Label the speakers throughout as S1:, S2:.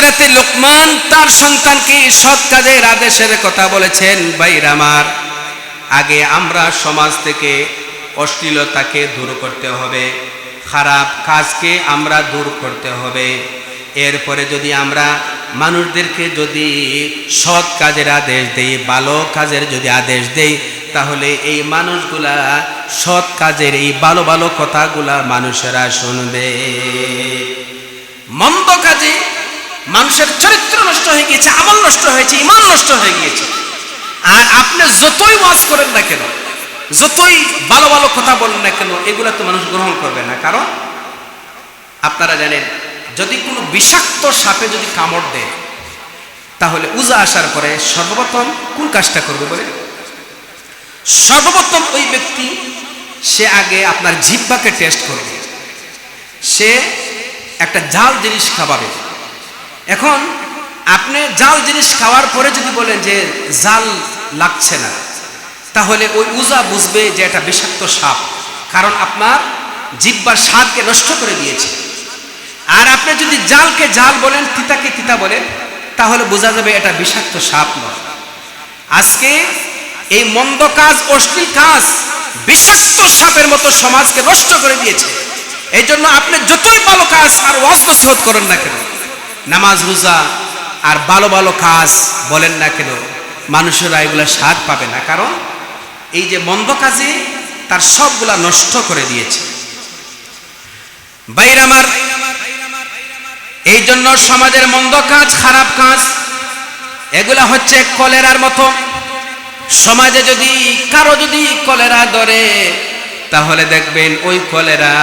S1: হযরত লুকমান তার সন্তানকে সৎ কাজের আদেশের কথা বলেছেন। ভাইরা আমার, আগে আমরা সমাজ থেকে অশ্লীলতাকে দূর করতে হবে, খারাপ কাজকে আমরা দূর করতে হবে। এরপরে যদি আমরা মানুষদেরকে যদি সৎ কাজের আদেশ দেই, ভালো কাজের যদি আদেশ দেই, তাহলে এই মানুষগুলা সৎ কাজের এই ভালো ভালো কথাগুলা মানুষেরা শুনবে। মন্দ কাজে মানুষের চরিত্র নষ্ট হয়ে গিয়েছে, আমল নষ্ট হয়েছে, ঈমান নষ্ট হয়ে গিয়েছে। আর আপনি যতই ওয়াজ করেন না কেন, যতই ভালো ভালো কথা বলেন না কেন, এগুলা তো মানুষ গ্রহণ করবে না। কারণ আপনারা জানেন, যদি কোনো বিষাক্ত সাপে যদি কামড় দেয়, তাহলে উজা আসার পরে সর্বপ্রথম কোন কাজটা করবে বলে? সর্বপ্রথম ওই ব্যক্তি সে আগে আপনার জিহ্বাকে টেস্ট করবে, সে একটা জাল জিনিস খাওয়াবে। এখন আপনি জাল জিনিস খাওয়ার পরে যদি বলেন যে জাল লাগছে না, তাহলে ওই উজা বুঝবে যে এটা বিষাক্ত সাপ, কারণ আপনার জিহ্বার স্বাদকে নষ্ট করে দিয়েছে। আর আপনি যদি জালকে জাল বলেন, তিতাকে তিতা বলেন, তাহলে বোঝা যাবে এটা বিষাক্ত সাপ নয়। আজকে এই মন্দ কাজ, অশ্লীল কাজ বিষাক্ত সাপের মতো সমাজকে নষ্ট করে দিয়েছে। এই জন্য আপনি যতই ভালো কাজ আর ওয়াজ নসিহত করেন না কেন, নামাজ রোজা আর ভালো ভালো কাজ বলেন না কেন, মানুষেরা এগুলা স্বাদ পাবে না। কারণ এই যে মন্দ কাজে তার সবগুলা নষ্ট করে দিয়েছে। ভাইরা আমার, এই জন্য সমাজের মন্দ কাজ, খারাপ কাজ এগুলা হচ্ছে কলেরার মতো। সমাজে যদি কারো যদি কলেরা ধরে, তাহলে দেখবেন ওই কলেরা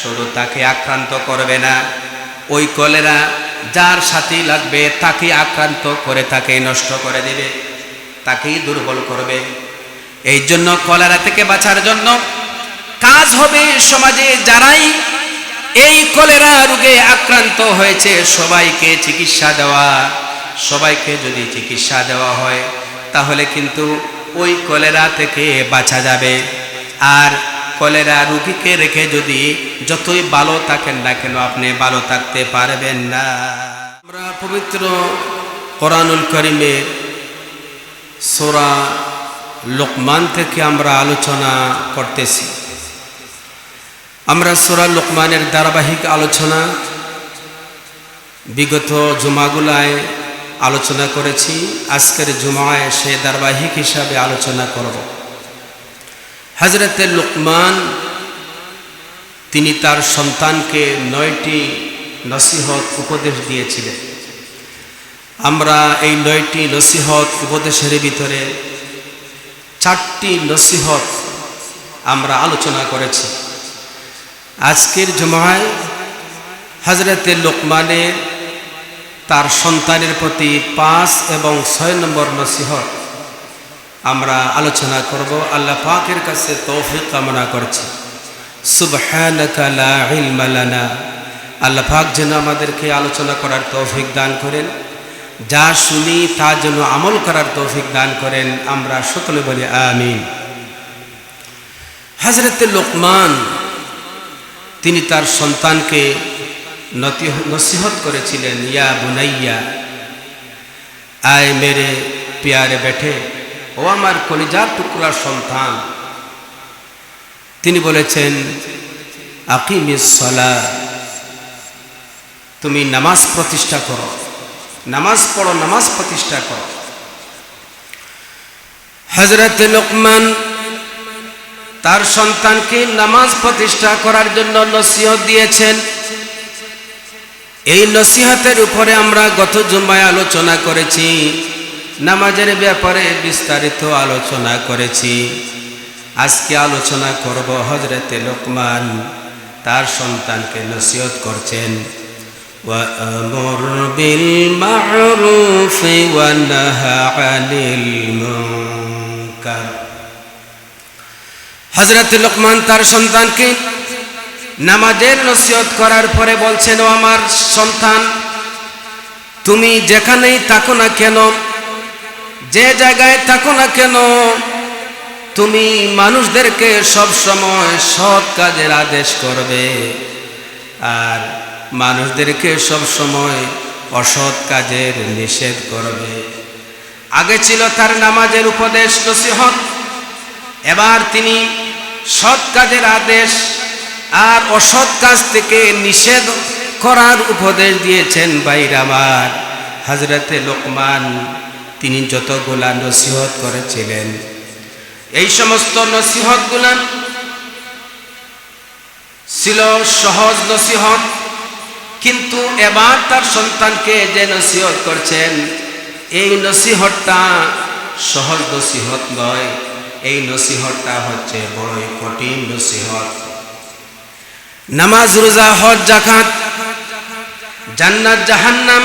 S1: শুধু তাকে আক্রান্ত করবে না, ওই কলেরা যার সাথে লাগবে তাকে আক্রান্ত করে তাকে নষ্ট করে দেবে, তাকেই দুর্বল করবে। এই জন্য কলেরা থেকে বাঁচার জন্য কাজ হবে সমাজে যারাই এই কলেরা রোগে আক্রান্ত হয়েছে সবাইকে চিকিৎসা দেওয়া। সবাইকে যদি চিকিৎসা দেওয়া হয়, তাহলে কিন্তু ওই কলেরা থেকে বাঁচা যাবে। আর কলেরা রোগীকে রেখে যদি যতই ভালো থাকেন না কেন, আপনি ভালো থাকতে পারবেন না। আমরা পবিত্র কোরআনুল কারীমের সূরা লোকমান থেকে আমরা আলোচনা করতেছি। আমরা সূরা লোকমানের ধারাবাহিক আলোচনা বিগত জুমাগুলায় আলোচনা করেছি। আজকের জুমায় সে ধারাবাহিক হিসাবে আলোচনা করব। হযরত লুকমান তিনি তার সন্তানকে 9টি নসিহত উপদেশ দিয়েছিলেন। আমরা এই 9টি নসিহত উপদেশের ভিতরে 4টি নসিহত আমরা আলোচনা করেছি। আজকের জুমায় হযরত লুকমানের তার সন্তানের প্রতি 5 এবং 6 নম্বর নসিহত আমরা আলোচনা করব। আল্লাহ পাকের কাছে তৌফিক কামনা করছি। সুবহানাকা লা ইলমা লানা, আল্লাহ পাক যেন আমাদেরকে আলোচনা করার তৌফিক দান করেন, যা শুনি তা যেন আমল করার তৌফিক দান করেন। আমরা সকলে বলি আমিন। হযরত লুকমান তিনি তার সন্তানকে নসিহত করেছিলেন, ইয়া বুনাইয়া, আয় মেরে প্যারে বেটে, ও আমার কলিজার টুকরার সন্তান। তিনি বলেছেন, আকিমিস সালাহ, তুমি নামাজ প্রতিষ্ঠা করো, নামাজ পড়ো, নামাজ প্রতিষ্ঠা করো। হযরত লুকমান তার সন্তানকে নামাজ প্রতিষ্ঠা করার জন্য নসিহত দিয়েছেন। এই নসিহতের উপরে আমরা গত জুমায় আলোচনা করেছি, নামাজের ব্যাপারে বিস্তারিত আলোচনা করেছি। আজকে আলোচনা করব হযরত লুকমান তার সন্তানকে নসিহত করছেন, ওয়া'মুর বিল মা'রুফ ওয়া নাহা আনিল মুনকার। হযরত লুকমান তার সন্তানকে নামাজের নসিহত করার পরে বলছেন, ও আমার সন্তান, তুমি যেখানেই থাকো না কেন, যে জায়গায় থাকো না কেন, তুমি মানুষদেরকে সব সময় সৎ কাজের আদেশ করবে আর মানুষদেরকে সব সময় অসৎ কাজের নিষেধ করবে। আগে ছিল তার নামাজের উপদেশ নসিহত, এবার তিনি সৎ কাজের আদেশ আর অসৎ কাজ থেকে নিষেধ করার উপদেশ দিয়েছেন। ভাইরা আমার, হযরতে লোকমান তিনি যতগুলা নসিহত করেছিলেন, এই সমস্ত নসিহতগুলা ছিল সহজ নসিহত, কিন্তু এবার তার সন্তানকে যে নসিহত করছেন, এই নসিহতটা সহজ নসিহত নয়, এই নসিহতটা হচ্ছে বড়ই কঠিন নসিহত। নামাজ, রোজা, হজ, যাকাত, জান্নাত, জাহান্নাম,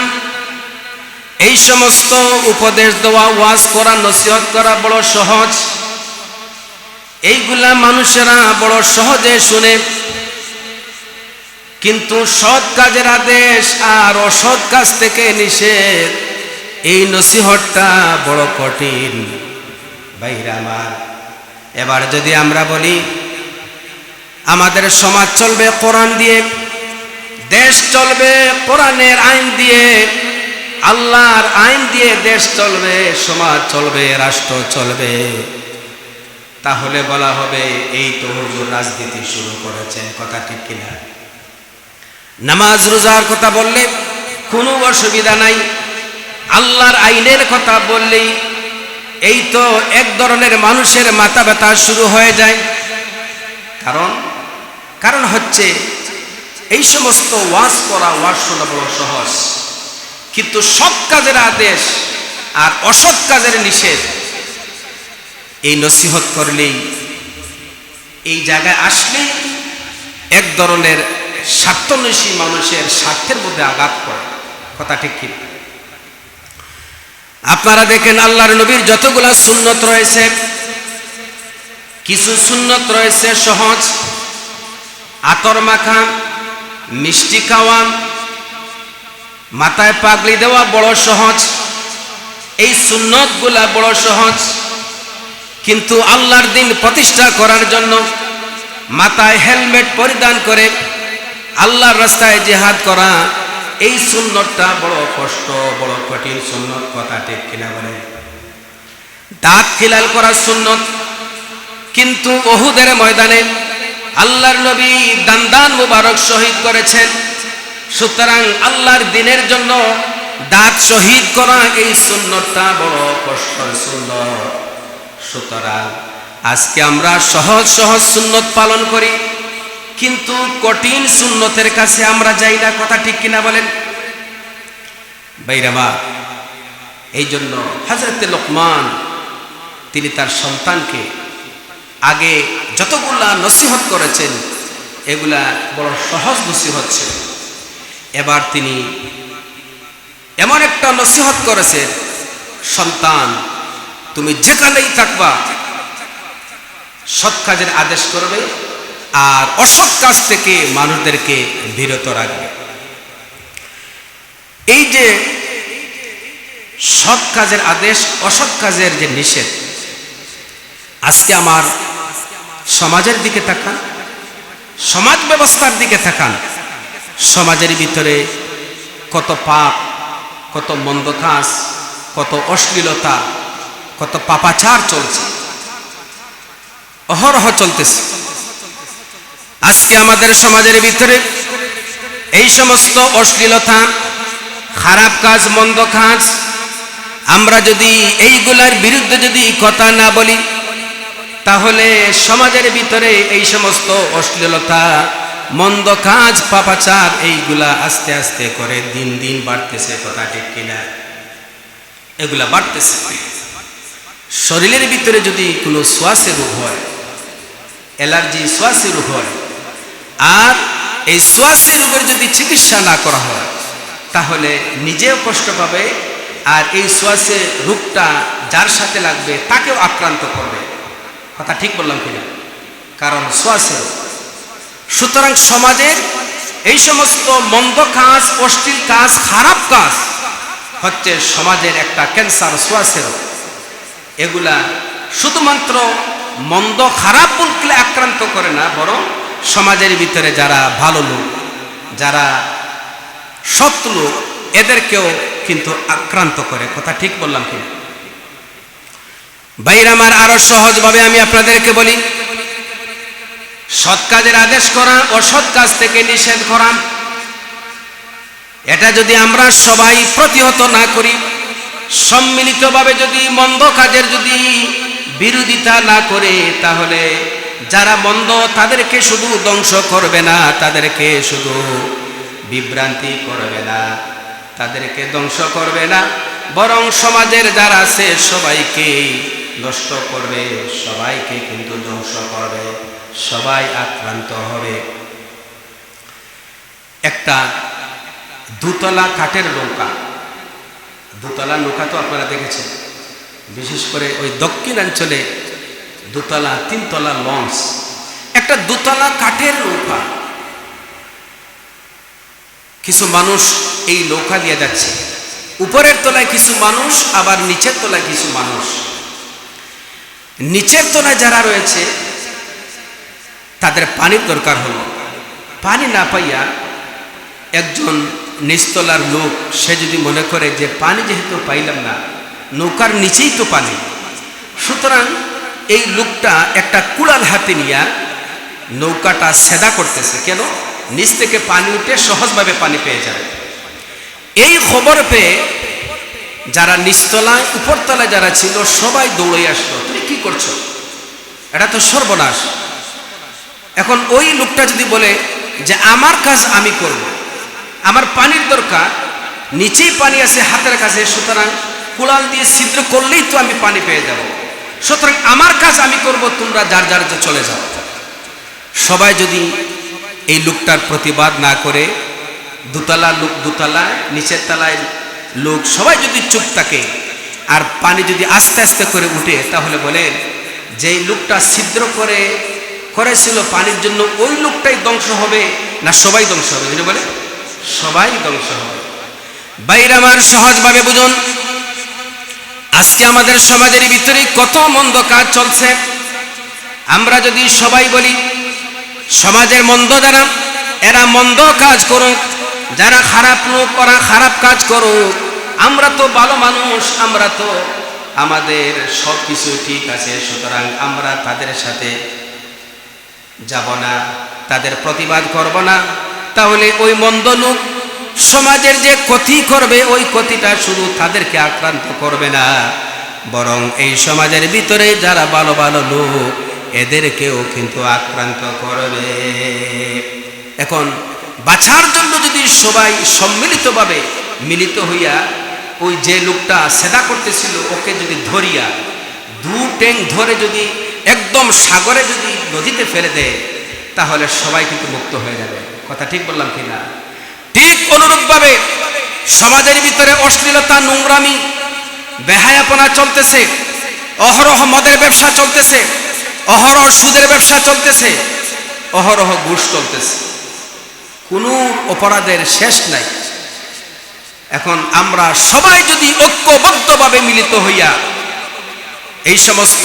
S1: এই সমস্ত উপদেশ দেওয়া, ওয়াজ করা, নসিহত করা বড় সহজ। এইগুলা মানুষেরা বড় সহজে শুনে, কিন্তু সৎ কাজের আদেশ আর অসৎ কাজ থেকে নিষেধ, এই নসিহতটা বড় কঠিন। ভাইরা আমার, এবার যদি আমরা বলি আমাদের সমাজ চলবে কোরআন দিয়ে, দেশ চলবে কোরআনের আইন দিয়ে, আল্লাহর আইন দিয়ে দেশ চলবে, সমাজ চলবে, রাষ্ট্র চলবে, তাহলে বলা হবে এই তো হুজুর রাজনীতি শুরু করেছেন। কথা ঠিক কিনা? নামাজ রোজার কথা বললে কোনো অসুবিধা নাই, আল্লাহর আইনের কথা বললেই এই তো এক ধরনের মানুষের মাথা ব্যথা শুরু হয়ে যায়। কারণ হচ্ছে এই সমস্ত ওয়াজ করা, ওয়াজ শোনা বড় সহজ, কিন্তু সৎ কাজের আদেশ আর অসৎ কাজের নিষেধ, এই নসিহত করলেই, এই জায়গায় আসলে এক ধরনের স্বার্থন্বেষী মানুষের স্বার্থের মধ্যে আঘাত করে। কথা ঠিক কি? আপনারা দেখেন আল্লাহর নবীর যতগুলা সুন্নত রয়েছে, কিছু সুন্নত রয়েছে সহজ, আতর মাখা, মিষ্টি খাওয়া, মাথায় পাগড়ি দেওয়া বড় সহজ, এই সুন্নতগুলা বড় সহজ। কিন্তু আল্লাহর দিন প্রতিষ্ঠা করার জন্য মাথায় হেলমেট পরিধান করে আল্লাহর রাস্তায় জিহাদ করা, এই সুন্নতটা বড় কষ্ট, বড় কঠিন সুন্নত। কথা ঠিক কিনা বলে? দাঁত খিলাল করা সুন্নত, কিন্তু উহুদের ময়দানে আল্লাহর নবী দান মুবারক শহীদ করেছেন। সুতরাং আল্লাহর দিনের জন্য দাঁত শহীদ করা, এই সুন্নতটা বড় কষ্টের সুন্নত। সুতরাং আজকে আমরা সহজ সহজ সুন্নত পালন করি, কিন্তু কঠিন সুন্নতের কাছে আমরা যাই না। কথা ঠিক কিনা বলেন? বাইরামা, এই জন্য হযরতে লোকমান তিনি তার সন্তানকে আগে যতগুলা নসিহত করেছেন, এগুলা বড় সহজ নসিহত ছিল। এবার তিনি এমন একটা নসিহত করেছেন, সন্তান তুমি যেখানেই থাকবা সৎ কাজের আদেশ করবে আর অসৎ কাজ থেকে মানুষদেরকে বিরত রাখবে। এই যে সৎ কাজের আদেশ, অসৎ কাজের যে নিষেধ, আজকে আমার সমাজের দিকে তাকান, সমাজ ব্যবস্থার দিকে তাকান, সমাজের ভিতরে কত পাপ, কত মন্দ কাজ, কত অশ্লীলতা, কত পাপাচার চলছে, অহরহ চলতেছে। আজকে আমাদের সমাজের ভিতরে এই সমস্ত অশ্লীলতা, খারাপ কাজ, মন্দ কাজ, আমরা যদি এইগুলার বিরুদ্ধে যদি কথা না বলি, তাহলে সমাজের ভিতরে এই সমস্ত অশ্লীলতা, মন্দ কাজ, পাপাচার, এইগুলা আস্তে আস্তে করে দিন দিন বাড়তেছে। কথা ঠিক কিনা? এগুলা বাড়তেছে। শরীরের ভিতরে যদি কোনো শ্বাসের রোগ হয়, অ্যালার্জি, শ্বাসের রোগ হয়, আর এই শ্বাসের রোগের যদি চিকিৎসা না করা হয়, তাহলে নিজেও কষ্ট পাবে, আর এই শ্বাসের রোগটা যার সাথে লাগবে তাকেও আক্রান্ত করবে। কথা ঠিক বললাম কিনা? কারণ শ্বাসের। সুতরাং সমাজের এই সমস্ত মন্দ কাজ, অশ্লীল কাজ, খারাপ কাজ হচ্ছে সমাজের একটা ক্যান্সার, শ্বাসের। এগুলা শুধুমাত্র মন্দ খারাপ বললে আক্রান্ত করে না, বরং সমাজের ভিতরে যারা ভালো লোক, যারা সৎ লোক, এদেরকেও কিন্তু আক্রান্ত করে। কথা ঠিক বললাম কি? ভাইরা আমার, আরো সহজভাবে আমি আপনাদেরকে বলি, সৎ কাজের আদেশ করা, অসৎ কাজ থেকে নিষেধ করা, এটা যদি আমরা সবাই প্রতিহত না করি, সম্মিলিতভাবে যদি মন্দ কাজের যদি বিরোধিতা না করে, তাহলে যারা মন্দ তাদেরকে শুধু ধ্বংস করবে না, তাদেরকে শুধু বিভ্রান্তি করবে না, তাদেরকে ধ্বংস করবে না, বরং সমাজের যারা আছে সবাইকে নষ্ট করবে, সবাইকে কিন্তু ধ্বংস করবে, সবাই আক্রান্ত হবে। একটা দুতলা কাঠের নৌকা, দুতলা নৌকা তো আপনারা দেখেছেন, বিশেষ করে ওই দক্ষিণাঞ্চলে দুতলা তিনতলা লঞ্চ, একটা দুতলা কাঠের নৌকা, কিছু মানুষ এই নৌকা দিয়ে যাচ্ছে, উপরের তলায় কিছু মানুষ, আবার নিচের তলায় কিছু মানুষ। নিচের তলায় যারা রয়েছে তাদের পানির দরকার হলো, পানি না পাইয়া একজন নিচতলার লোক সে যদি মনে করে যে পানি যেহেতু পাইলাম না, নৌকার নিচেই তো পানি, সুতরাং এই লোকটা একটা কুড়াল হাতে নিয়ে নৌকাটা সেদা করতেছে, কেন? নিচ থেকে পানি উঠে সহজভাবে পানি পেয়ে যাবে। এই খবর পেয়ে যারা নিচতলায় উপরতলায় যারা ছিল সবাই দৌড়ে আসলো, তুমি কি করছো, এটা তো সর্বনাশ। এখন ওই লোকটা যদি বলে যে আমার কাজ আমি করব, আমার পানির দরকার, নিচেই পানি আছে হাতের কাছে, সুতরাং কুড়াল দিয়ে ছিদ্র করলেই তো আমি পানি পেয়ে যাব, সুতরাং আমার কাজ আমি করব, তোমরা যার যার চলে যাও। সবাই যদি এই লোকটার প্রতিবাদ না করে, দুতলা লোক দুতলায়, নিচের তলায় লোক সবাই যদি চুপ থাকে, আর পানি যদি আস্তে আস্তে করে উঠে, তাহলে বলেন যে লোকটা ছিদ্র করেছিল পানির জন্য, ওই লোকটাই ধ্বংস হবে না সবাই ধ্বংস হবে? যদি বলে সবাই ধ্বংস হবে। বাইরে আমার সহজভাবে বুঝুন, আজকে আমাদের সমাজের ভিতরে কত মন্দ কাজ চলছে। আমরা যদি সবাই বলি সমাজের মন্দ যারা, এরা মন্দ কাজ করুক, যারা খারাপ লোক ওরা খারাপ কাজ করুক, আমরা তো ভালো মানুষ, আমরা তো আমাদের সব কিছু ঠিক আছে, সুতরাং আমরা তাদের সাথে যাব না, তাদের প্রতিবাদ করব না, তাহলে ওই মন্দ লোক সমাজের যে ক্ষতি করবে, ওই ক্ষতিটা শুধু তাদেরকে আক্রান্ত করবে না, বরং এই সমাজের ভিতরে যারা ভালো ভালো লোক এদেরকেও কিন্তু আক্রান্ত করবে। এখন বাঁচার জন্য যদি সবাই সম্মিলিতভাবে মিলিত হইয়া ওই যে লোকটা সেদা করতেছিল ওকে যদি ধরিয়া দু ট্যাঙ্ক ধরে যদি একদম সাগরে যদি নদীতে ফেলে দেয়, তাহলে সবাই কিন্তু মুক্ত হয়ে যাবে। কথা ঠিক বললাম কিনা? ঠিক অনুরূপভাবে সমাজের ভিতরে অশ্লীলতা, নোংরামি, বেহায়াপনা চলতেছে, অহরহ মদের ব্যবসা চলতেছে, অহরহ সুদের ব্যবসা চলতেছে, অহরহ ঘুষ চলতেছে, কোনো অপরাধের শেষ নাই। এখন আমরা সবাই যদি ঐক্যবদ্ধভাবে মিলিত হইয়া এই সমস্ত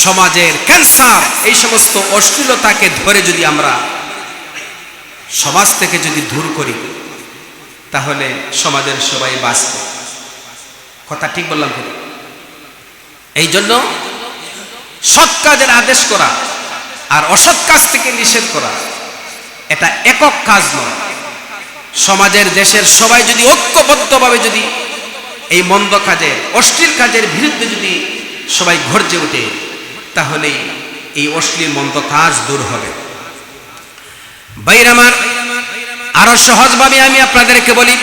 S1: সমাজের ক্যান্সার, এই সমস্ত অশ্লীলতাকে ধরে যদি আমরা সমাজ থেকে যদি দূর করি, তাহলে সমাজের সবাই বাঁচবে। কথা ঠিক বললাম কি? এই জন্য সৎ কাজের আদেশ করা আর অসৎ কাজ থেকে নিষেধ করা এটা একক কাজ নয়। সমাজের দেশের সবাই যদি ঐক্যবদ্ধভাবে যদি এই মন্দ কাজের, অশ্লীল কাজের বিরুদ্ধে যদি সবাই গর্জে ওঠে, তাহলেই এই অশ্লীল মন্দ কাজ দূর হবে। ভাইরা আমার, আরো সহজভাবে আমি আপনাদেরকে বলি,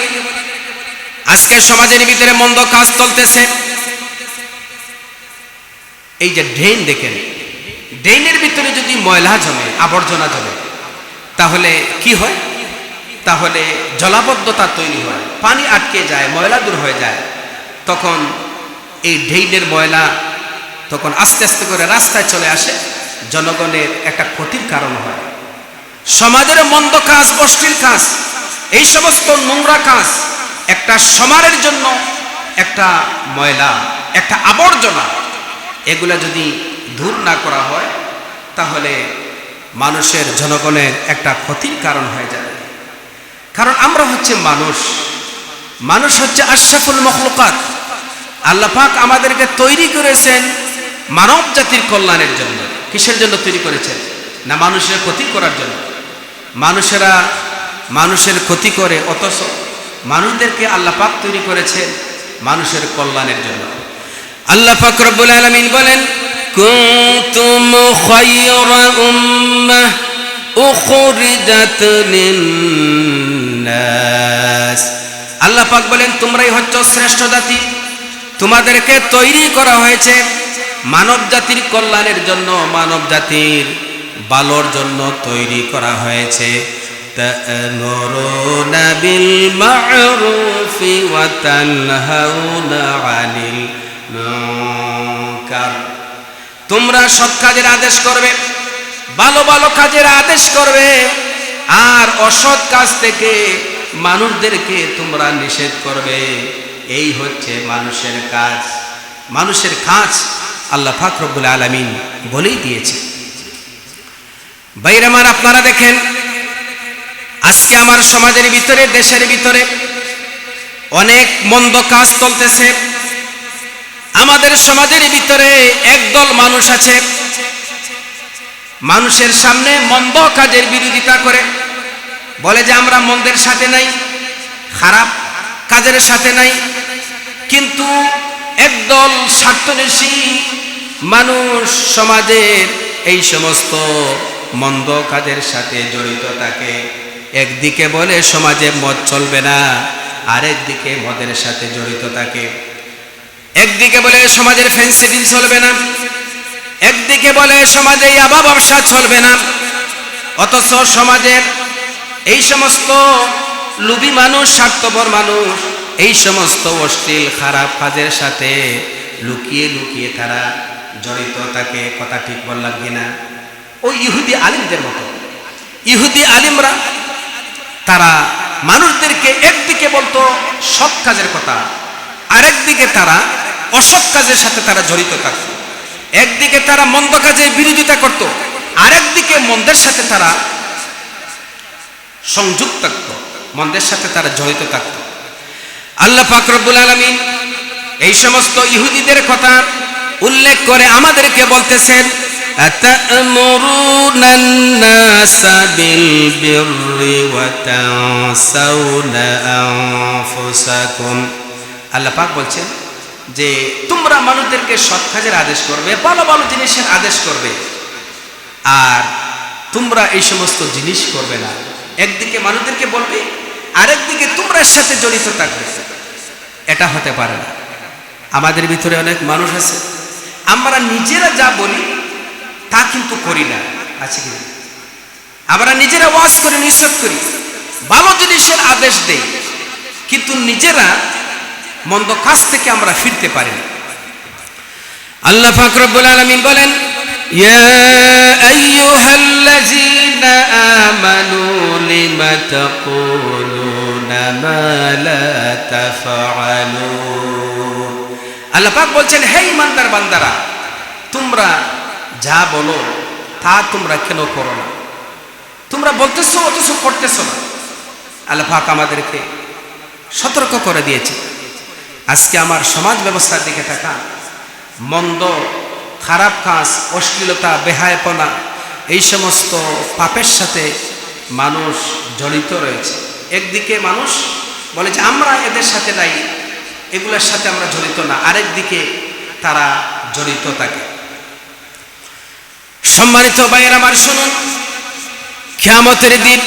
S1: আজকে সমাজের ভিতরে মন্দ কাজ চলতেছে। এই যে ড্রেন দেখেন, ড্রেনের ভিতরে যদি ময়লা জমে, আবর্জনা জমে, তাহলে কি হয়? তাহলে জলাবদ্ধতা তৈরি হয়, পানি আটকে যায়, ময়লা দূর হয়ে যায়। তখন এই ড্রেনের ময়লা তখন আস্তে আস্তে করে রাস্তায় চলে আসে, জনগণের একটা ক্ষতির কারণ হয়। সমাজের মন্দ কাজ, অশ্লীল কাজ, এই সমস্ত নোংরা কাজ একটা সমাজের জন্য একটা ময়লা, একটা আবর্জনা, এগুলা যদি দূর না করা হয়, তাহলে মানুষের, জনগণের একটা ক্ষতির কারণ হয়ে যাবে। কারণ আমরা হচ্ছে মানুষ, মানুষ হচ্ছে আশরাফুল মখলুকাত। আল্লাহ পাক আমাদেরকে তৈরি করেছেন মানব জাতির কল্যাণের জন্য। কিসের জন্য তৈরি করেছেন? না মানুষের ক্ষতি করার জন্য। মানুষেরা মানুষের ক্ষতি করে, অথচ মানুষদেরকে আল্লাহ পাক তৈরি করেছেন মানুষের কল্যাণের জন্য। আল্লাহ পাক রব্বুল আলামিন বলেন, কুনতুম খায়রা উম্মাহ উখরিজাত লিন-নাস। আল্লাহ পাক বলেন, তোমরাই হচ্ছ শ্রেষ্ঠ জাতি, তোমাদেরকে তৈরি করা হয়েছে মানব জাতির কল্যাণের জন্য, মানব জাতির ভালোর জন্য তৈরি করা হয়েছে। তা'মুরুনা বিল মা'রুফি ওয়া তানহাউনা আনিল মুনকার। তোমরা সৎ কাজের আদেশ করবে, ভালো ভালো কাজের আদেশ করবে, আর অসৎ কাজ থেকে মানুষদেরকে তোমরা নিষেধ করবে। এই হচ্ছে মানুষের কাজ। মানুষের কাজ আল্লাহ পাক রব্বুল আলামিন বলেই দিয়েছে। ভাইরা আমার, আপনারা দেখেন আজকে আমার সমাজের ভিতরে, দেশের ভিতরে অনেক মন্দ কাজ চলতেছে। আমাদের সমাজের ভিতরে একদল মানুষ আছে, মানুষের সামনে মন্দ কাজের বিরোধিতা করে, বলে যে আমরা মন্দের সাথে নাই, খারাপ কাজের সাথে নাই। কিন্তু একদল স্বার্থন্বেষী মানুষ সমাজের এই সমস্ত মন্দ কাজের সাথে জড়িত থাকে। একদিকে বলে সমাজে মদ চলবে না, আরেকদিকে মদের সাথে জড়িত থাকে। একদিকে বলে সমাজের ফেন্সিডিল চলবে না, একদিকে বলে সমাজে ইয়াবা ব্যবসা চলবে না। অথচ সমাজের এই সমস্ত লোভী মানুষ, স্বার্থপর মানুষ এই সমস্ত অশ্লীল খারাপ কাজের সাথে লুকিয়ে লুকিয়ে তারা জড়িত থাকে। কথা ঠিক বললাম কিনা? ওই ইহুদি আলিমদের মতো। ইহুদি আলিমরা তারা মানুষদেরকে একদিকে বলতো সৎ কাজের কথা, আরেকদিকে তারা অসৎ কাজের সাথে তারা জড়িত থাকত। একদিকে তারা মন্দ কাজের বিরোধিতা করত, আরেকদিকে মন্দের সাথে তারা সংযুক্ত থাকত, মন্দের সাথে তারা জড়িত থাকত। আল্লাহ পাক রব্বুল আলামিন এই সমস্ত ইহুদিদের কথা উল্লেখ করে আমাদেরকে বলতেছেন, আতা'মুরুনান নাসা বিল বিররি ওয়া তানসাউনা আনফুসাকুম। আল্লাহ পাক বলছেন যে তোমরা মানুষদেরকে সৎ কাজের আদেশ করবে, ভালো ভালো জিনিসের আদেশ করবে, আর তোমরা এই সমস্ত জিনিস করবে না। একদিকে মানুষদেরকে বলবে, আরেকদিকে তোমরা এর সাথে জড়িত থাকবে। এটা হতে পারে না। আমাদের ভিতরে অনেক মানুষ আছে, আমরা নিজেরা যা বলি তা কিন্তু করি না, আছে কি? আমরা নিজেরা ওয়াজ করি, নিষেধ করি, ভালো জিনিসের আদেশ দেই, কিন্তু নিজেরা মন্দ কাজ থেকে আমরা ফিরতে পারি না। আল্লাহ পাক রব্বুল আলামিন বলেন, ইয়া আইয়ুহাল্লাযীনা আমানু লিমা তাকুলুনা মা লা তাফআলুন। আল্লাহ পাক বলছেন, হে ঈমানদার বান্দারা, তোমরা যা বলো তা তোমরা কেন করো না? তোমরা বলতেছো অথচ করতেছো না। আল্লাহ পাক আমাদেরকে সতর্ক করে দিয়েছে। আজকে আমার সমাজ ব্যবস্থার দিকে তাকান, মন্দ খারাপ কাজ, অশ্লীলতা, বেহায়াপনা, এই সমস্ত পাপের সাথে মানুষ জড়িত রয়েছে। একদিকে মানুষ বলে যে আমরা এদের সাথে নাই, এগুলোর সাথে আমরা জড়িত না, আরেকদিকে তারা জড়িত থাকে। সম্মানিত ভাইয়েরা আমার, শুনুন, কিয়ামতের দিন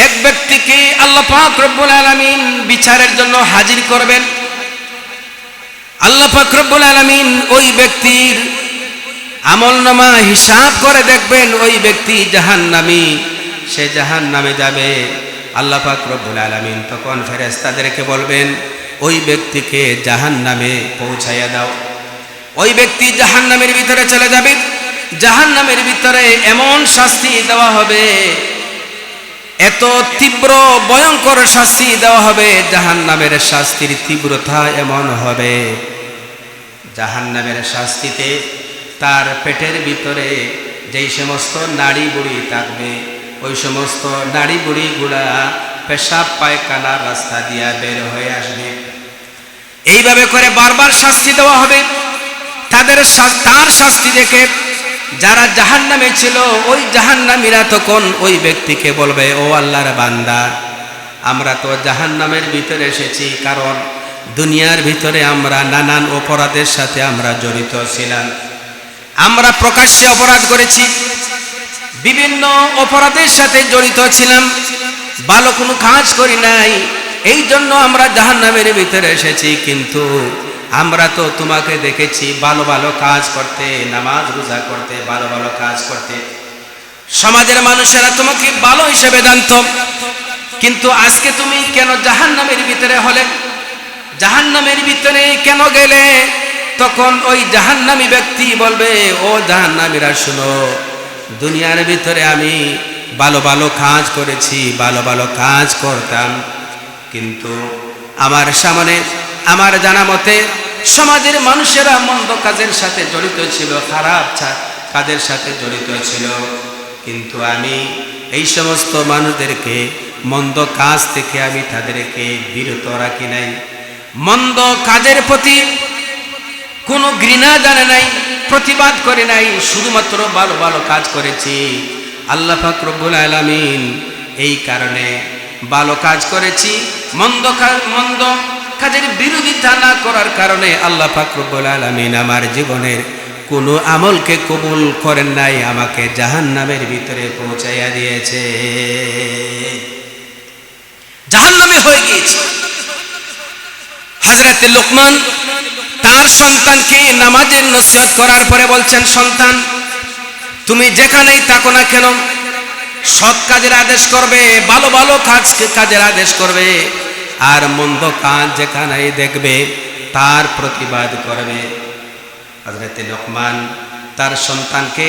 S1: এক ব্যক্তিকে আল্লাহ পাক রব্বুল আলামিন বিচারের জন্য হাজির করবেন। আল্লাহ পাক রব্বুল আলামিন ওই ব্যক্তির আমলনামা হিসাব করে দেখবেন, ওই ব্যক্তি জাহান্নামী, সে জাহান্নামে যাবে। আল্লাহ পাক রব্বুল আলামিন তখন ফেরেশতাদেরকে বলবেন, ওই ব্যক্তিকে জাহান্নামে পৌঁছাইয়া দাও। ওই ব্যক্তি জাহান্নামের ভিতরে চলে যাবে। জাহান্নামের ভিতরে এমন শাস্তি দেওয়া হবে, এত তীব্র ভয়ঙ্কর শাস্তি দেওয়া হবে, জাহান্নামের শাস্তির তীব্রতা এমন হবে, জাহান্নামের শাস্তিতে তার পেটের ভিতরে যেই সমস্ত নাড়ি বুড়ি থাকবে, ওই সমস্ত নাড়ি বুড়িগুলা পেশাব পায়খানার রাস্তা দিয়া বের হয়ে আসবে। এইভাবে করে বারবার শাস্তি দেওয়া হবে। তার শাস্তি দেখে যারা জাহান্নামে ছিল ওই জাহান্নামীরা তখন ওই ব্যক্তিকে বলবে, ও আল্লাহর বান্দা, আমরা তো জাহান্নামের ভিতরে এসেছি কারণ দুনিয়ার ভিতরে আমরা নানান অপরাধের সাথে আমরা জড়িত ছিলাম। আমরা প্রকাশ্যে অপরাধ করেছি, বিভিন্ন অপরাধের সাথে জড়িত ছিলাম, ভালো কোনো কাজ করি নাই, এই জন্য আমরা জাহান্নামের ভিতরে এসেছি। কিন্তু আমরা তো তোমাকে দেখেছি ভালো ভালো কাজ করতে, নামাজ রোজা করতে, ভালো ভালো কাজ করতে, সমাজের মানুষেরা তোমাকে ভালো হিসেবে জানত, কিন্তু আজকে তুমি কেন জাহান্নামের ভিতরে হলে, জাহান্নামের ভিতরে কেন গেলে? তখন ওই জাহান্নামী ব্যক্তি বলবে, ও জাহান্নামীরা শুনো, দুনিয়ার ভিতরে আমি ভালো ভালো কাজ করেছি, ভালো ভালো কাজ করতাম, কিন্তু আমার সামনে আমার জানা মতে সমাজের মানুষেরা মন্দ কাজের সাথে জড়িত ছিল, খারাপ কাজের সাথে জড়িত ছিল, কিন্তু আমি এই সমস্ত মানুষদেরকে মন্দ কাজ থেকে আমি তাদেরকে বিরত রাখি নাই, মন্দ কাজের প্রতি কোনো ঘৃণা জানে নাই, প্রতিবাদ করে নাই, শুধুমাত্র ভালো ভালো কাজ করেছি। আল্লাহ পাক রব্বুল আলামিন এই কারণে ভালো কাজ করেছি, মন্দ কাজের বিরোধিতা না করার কারণে আল্লাহ পাক রব্বুল আলামিন আমার জীবনের কোনো আমলকে কবুল করেন নাই, আমাকে জাহান্নামের ভিতরে পৌঁছাইয়া দিয়েছে, জাহান্নামে হয়ে গিয়েছে। হযরত লুকমান তার সন্তানকে নামাজের নসিহত করার পরে বলছেন, সন্তান তুমি যেখানেই থাকো না কেন সৎ কাজের আদেশ করবে, ভালো ভালো কাজের আদেশ করবে, আর মন্দ কাজ যেখানেই দেখবে তার প্রতিবাদ করবে। হযরত লুকমান তার সন্তানকে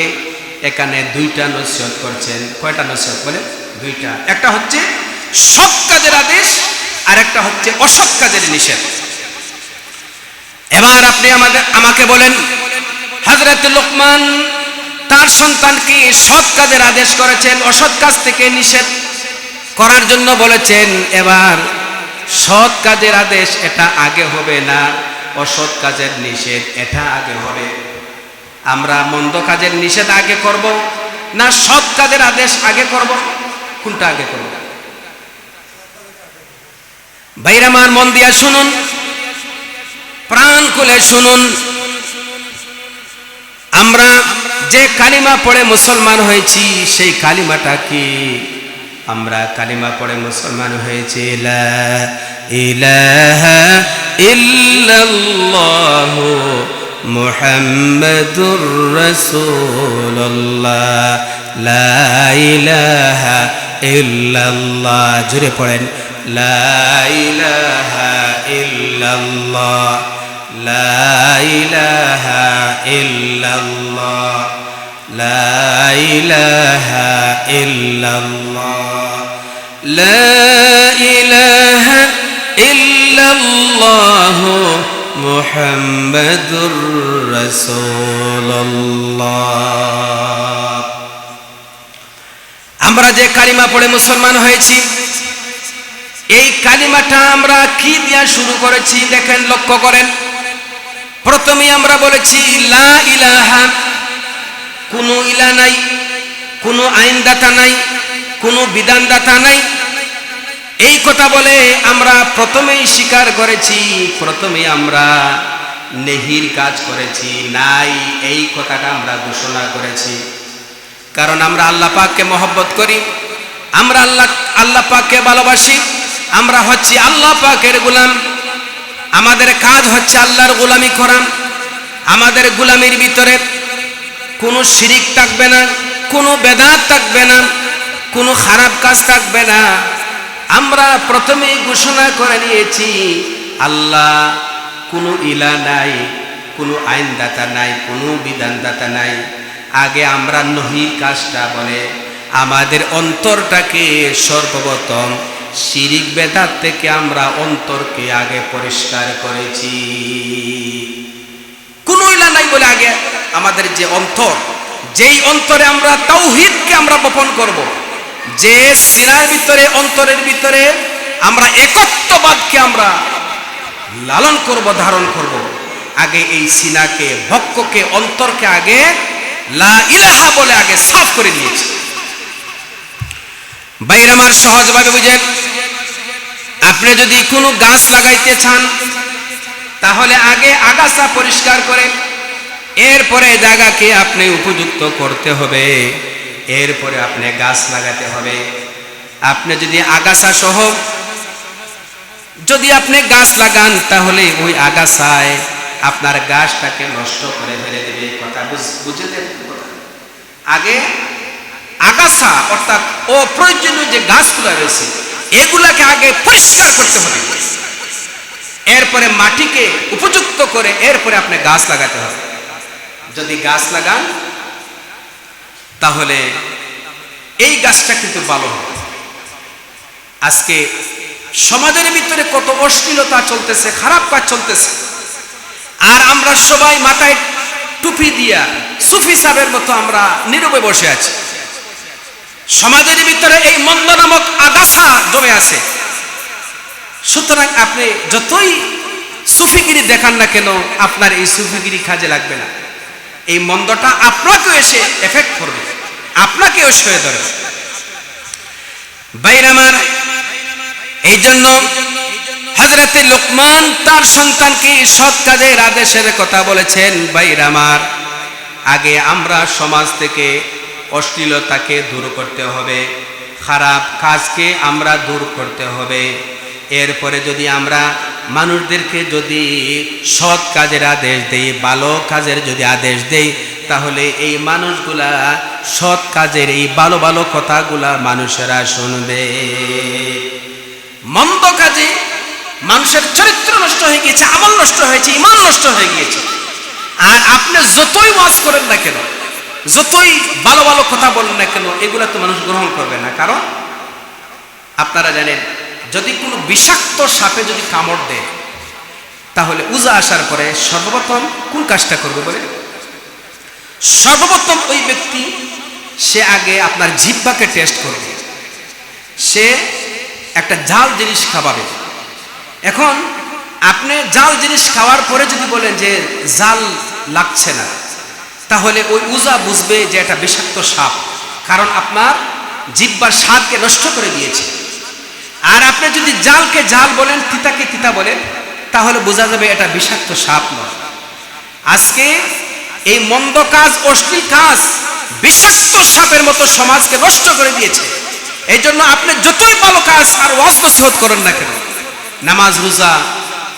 S1: এখানে দুইটা নসিহত করছেন। কয়টা নসিহত বলে? দুইটা। একটা হচ্ছে সৎ কাজের আদেশ আর একটা হচ্ছে অসৎ কাজের নিষেধ। এবার আপনি আমাকে বলেন, হযরত লুকমান তার সন্তানকে সৎ কাজের আদেশ করেছেন, অসৎ কাজ থেকে নিষেধ করার জন্য বলেছেন, এবার সৎ কাজের আদেশ এটা আগে হবে না অসৎ কাজের নিষেধ এটা আগে হবে? আমরা মন্দ কাজের নিষেধ আগে করব না সৎ কাজের আদেশ আগে করব? কোনটা আগে করব? ভাইরা আমার, মন দিয়া শুনুন, প্রাণ খুলে শুনুন। আমরা যে কালিমা পড়ে মুসলমান হয়েছি সেই কালিমাটা কি? আমরা কালিমা পড়ে মুসলমান হয়েছি লা ইলাহা ইল্লাল্লাহু মুহাম্মাদুর রাসূলুল্লাহ, লা ইলাহা ইল্লাল্লাহ। জোরে পড়েন, লা ইলাহা ইল্লাল্লাহ, লা ইলাহা ইল্লাল্লাহ, লা ইলাহা ইল্লাল্লাহ, লা ইলাহা ইল্লাল্লাহ মুহাম্মাদুর রাসূলুল্লাহ। আমরা যে কালিমা পড়ে মুসলমান হয়েছি এই কালিমাটা আমরা কি দিয়া শুরু করেছি দেখেন, লক্ষ্য করেন। প্রথমে আমরা বলেছি লা ইলাহা, কোনো ইলা নাই, কোনো আইনদাতা নাই, কোনো বিধানদাতা নাই, এই কথা বলে আমরা প্রথমেই স্বীকার করেছি, প্রথমে আমরা নেহির কাজ করেছি, নাই এই কথাটা আমরা ঘোষণা করেছি। কারণ আমরা আল্লাহ পাককে মহব্বত করি, আমরা আল্লাহ পাককে ভালোবাসি, আমরা হচ্ছি আল্লাহ পাকের গোলাম, আমাদের কাজ হচ্ছে আল্লাহর গোলামি করা। আমাদের গোলামির ভিতরে কোনো শিরিক থাকবে না, কোনো বেদাত থাকবে না, কোনো খারাপ কাজ থাকবে না। আমরা প্রথমেই ঘোষণা করে নিয়েছি আল্লাহ কোনো ইলা নাই, কোনো আইনদাতা নাই, কোনো বিধানদাতা নাই। আগে আমরা নহির কাজটা বলে আমাদের অন্তরটাকে সর্বপ্রথম শিরিক বেদাত থেকে আমরা অন্তরকে আগে পরিষ্কার করেছি। কোনো ইলা নাই বলে আগে আমাদের যে অন্তর, যেই অন্তরে আমরা তাওহীদকে আমরা বপন করব, যে সিনার ভিতরে, অন্তরের ভিতরে আমরা একত্ববাদকে আমরা লালন করব, ধারণ করব, আগে এই সিনাকে, বক্ষকে, অন্তরকে আগে লা ইলাহা বলে আগে সাফ করে নিয়েছি। ভাইরা আমার, সহজভাবে বুঝেন, আপনি যদি কোনো গাছ লাগাইতে চান তাহলে আগে আগাছা পরিষ্কার করে এরপরে জায়গাকে আপনি উপযুক্ত করতে হবে, এরপরে আপনি গাছ লাগাতে হবে। আপনি যদি আগাছা সহ যদি আপনি গাছ লাগান তাহলে ওই আগাছায় আপনার গাছটাকে নষ্ট করে ফেলে দেবে। কথা বুঝলেন? আগে আগাছা অর্থাৎ অপ্রয়োজনীয় যে গাছগুলো রয়েছে এগুলাকে আগে পরিষ্কার করতে হবে, এরপরে মাটিকে উপযুক্ত করে এরপরে আপনি গাছ লাগাতে হবে। যদি গাছ লাগান তাহলে এই গাছটা কিন্তু ভালো হবে। আজকে সমাজের ভিতরে কত অশ্লীলতা চলতেছে, খারাপ কাজ চলতেছে, আর আমরা সবাই মাথায় টুপি দিয়া সুফি সাহেবের মতো আমরা নীরবে বসে আছি। সমাজের ভিতরে এই মন্দ নামক আগাছা জমে আছে। সুতরাং আপনি যতই সুফিগিরি দেখান না কেন, আপনার এই সুফিগিরি কাজে লাগবে না। এই মন্দটা আপনাকেও এসে এফেক্ট করবে, আপনাকেও সয়ে ধরবে। ভাইরা আমার, এই জন্য হযরতে লোকমান তার সন্তানকে সৎ কাজের আদেশের কথা বলেছেন। ভাইরা আমার, আগে আমরা সমাজ থেকে অশ্লীলতাকে দূর করতে হবে, খারাপ কাজকে আমরা দূর করতে হবে। এরপরে যদি আমরা মানুষদেরকে যদি সৎ কাজের আদেশ দেই, ভালো কাজের যদি আদেশ দেই, তাহলে এই মানুষগুলা সৎ কাজের এই ভালো ভালো কথাগুলা মানুষেরা শুনবে। মন্দ কাজে মানুষের চরিত্র নষ্ট হয়ে গিয়েছে, আমল নষ্ট হয়েছে, ঈমান নষ্ট হয়ে গিয়েছে। আর আপনি যতই ওয়াজ করেন না কেন, যতই ভালো ভালো কথা বলেন না কেন, এগুলা তো মানুষ গ্রহণ করবে না। কারণ আপনারা জানেন, যদি কোনো বিষাক্ত সাপে যদি কামড় দেয় তাহলে উজা আসার পরে সর্বপ্রথম কোন কাজটা করবে বলে? সর্বপ্রথম ওই ব্যক্তি সে আগে আপনার জিহ্বাকে টেস্ট করবে, সে একটা জাল জিনিস খাওয়াবে। এখন আপনি জাল জিনিস খাওয়ার পরে যদি বলেন যে জাল লাগছে না, তাহলে ওই উজা বুঝবে যে এটা বিষাক্ত সাপ, কারণ আপনার জিহ্বার স্বাদকে নষ্ট করে দিয়েছে। আর আপনি যদি জালকে জাল বলেন, তিতাকে তিতা বলেন, তাহলে বোঝা যাবে এটা বিষাক্ত সাপ নয়। আজকে এই মন্দ কাজ, অশ্লীল কাজ বিষাক্ত সাপের মতো সমাজকে নষ্ট করে দিয়েছে। এই জন্য আপনি যতই ভালো কাজ আর ওয়াজ নসিহত করেন না কেন, নামাজ রোজা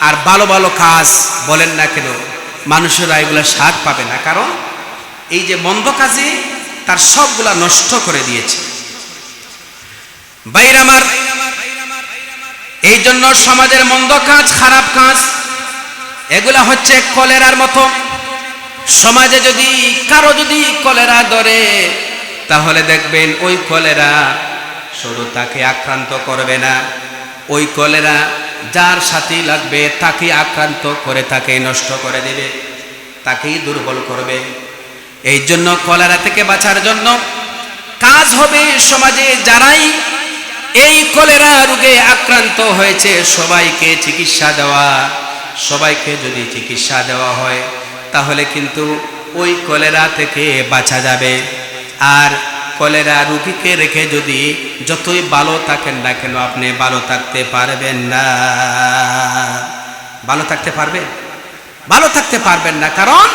S1: আর ভালো ভালো কাজ বলেন না কেন, মানুষেরা এগুলা স্বাদ পাবে না। কারণ এই যে মন্দ কাজে তার সবগুলা নষ্ট করে দিয়েছে। ভাইরা আমার, এই জন্য সমাজের মন্দ কাজ, খারাপ কাজ এগুলা হচ্ছে কলেরার মতো। সমাজে যদি কারো যদি কলেরা ধরে তাহলে দেখবেন ওই কলেরা শুধু তাকে আক্রান্ত করবে না, ওই কলেরা যার সাথে লাগবে তাকে আক্রান্ত করে তাকে নষ্ট করে দেবে, তাকেই দুর্বল করবে। এই জন্য কলেরা থেকে বাঁচার জন্য কাজ হবে সমাজে যারাই এই কলেরা রোগে আক্রান্ত হয়েছে সবাইকে চিকিৎসা দেওয়া। সবাইকে যদি চিকিৎসা দেওয়া হয় তাহলে কিন্তু ওই কলেরা থেকে বাঁচা যাবে। আর কলেরা রোগীকে রেখে যদি যতই ভালো থাকেন না কেন, আপনি ভালো থাকতে পারবেন না। ভালো থাকতে পারবেন? ভালো থাকতে পারবেন না। কারণ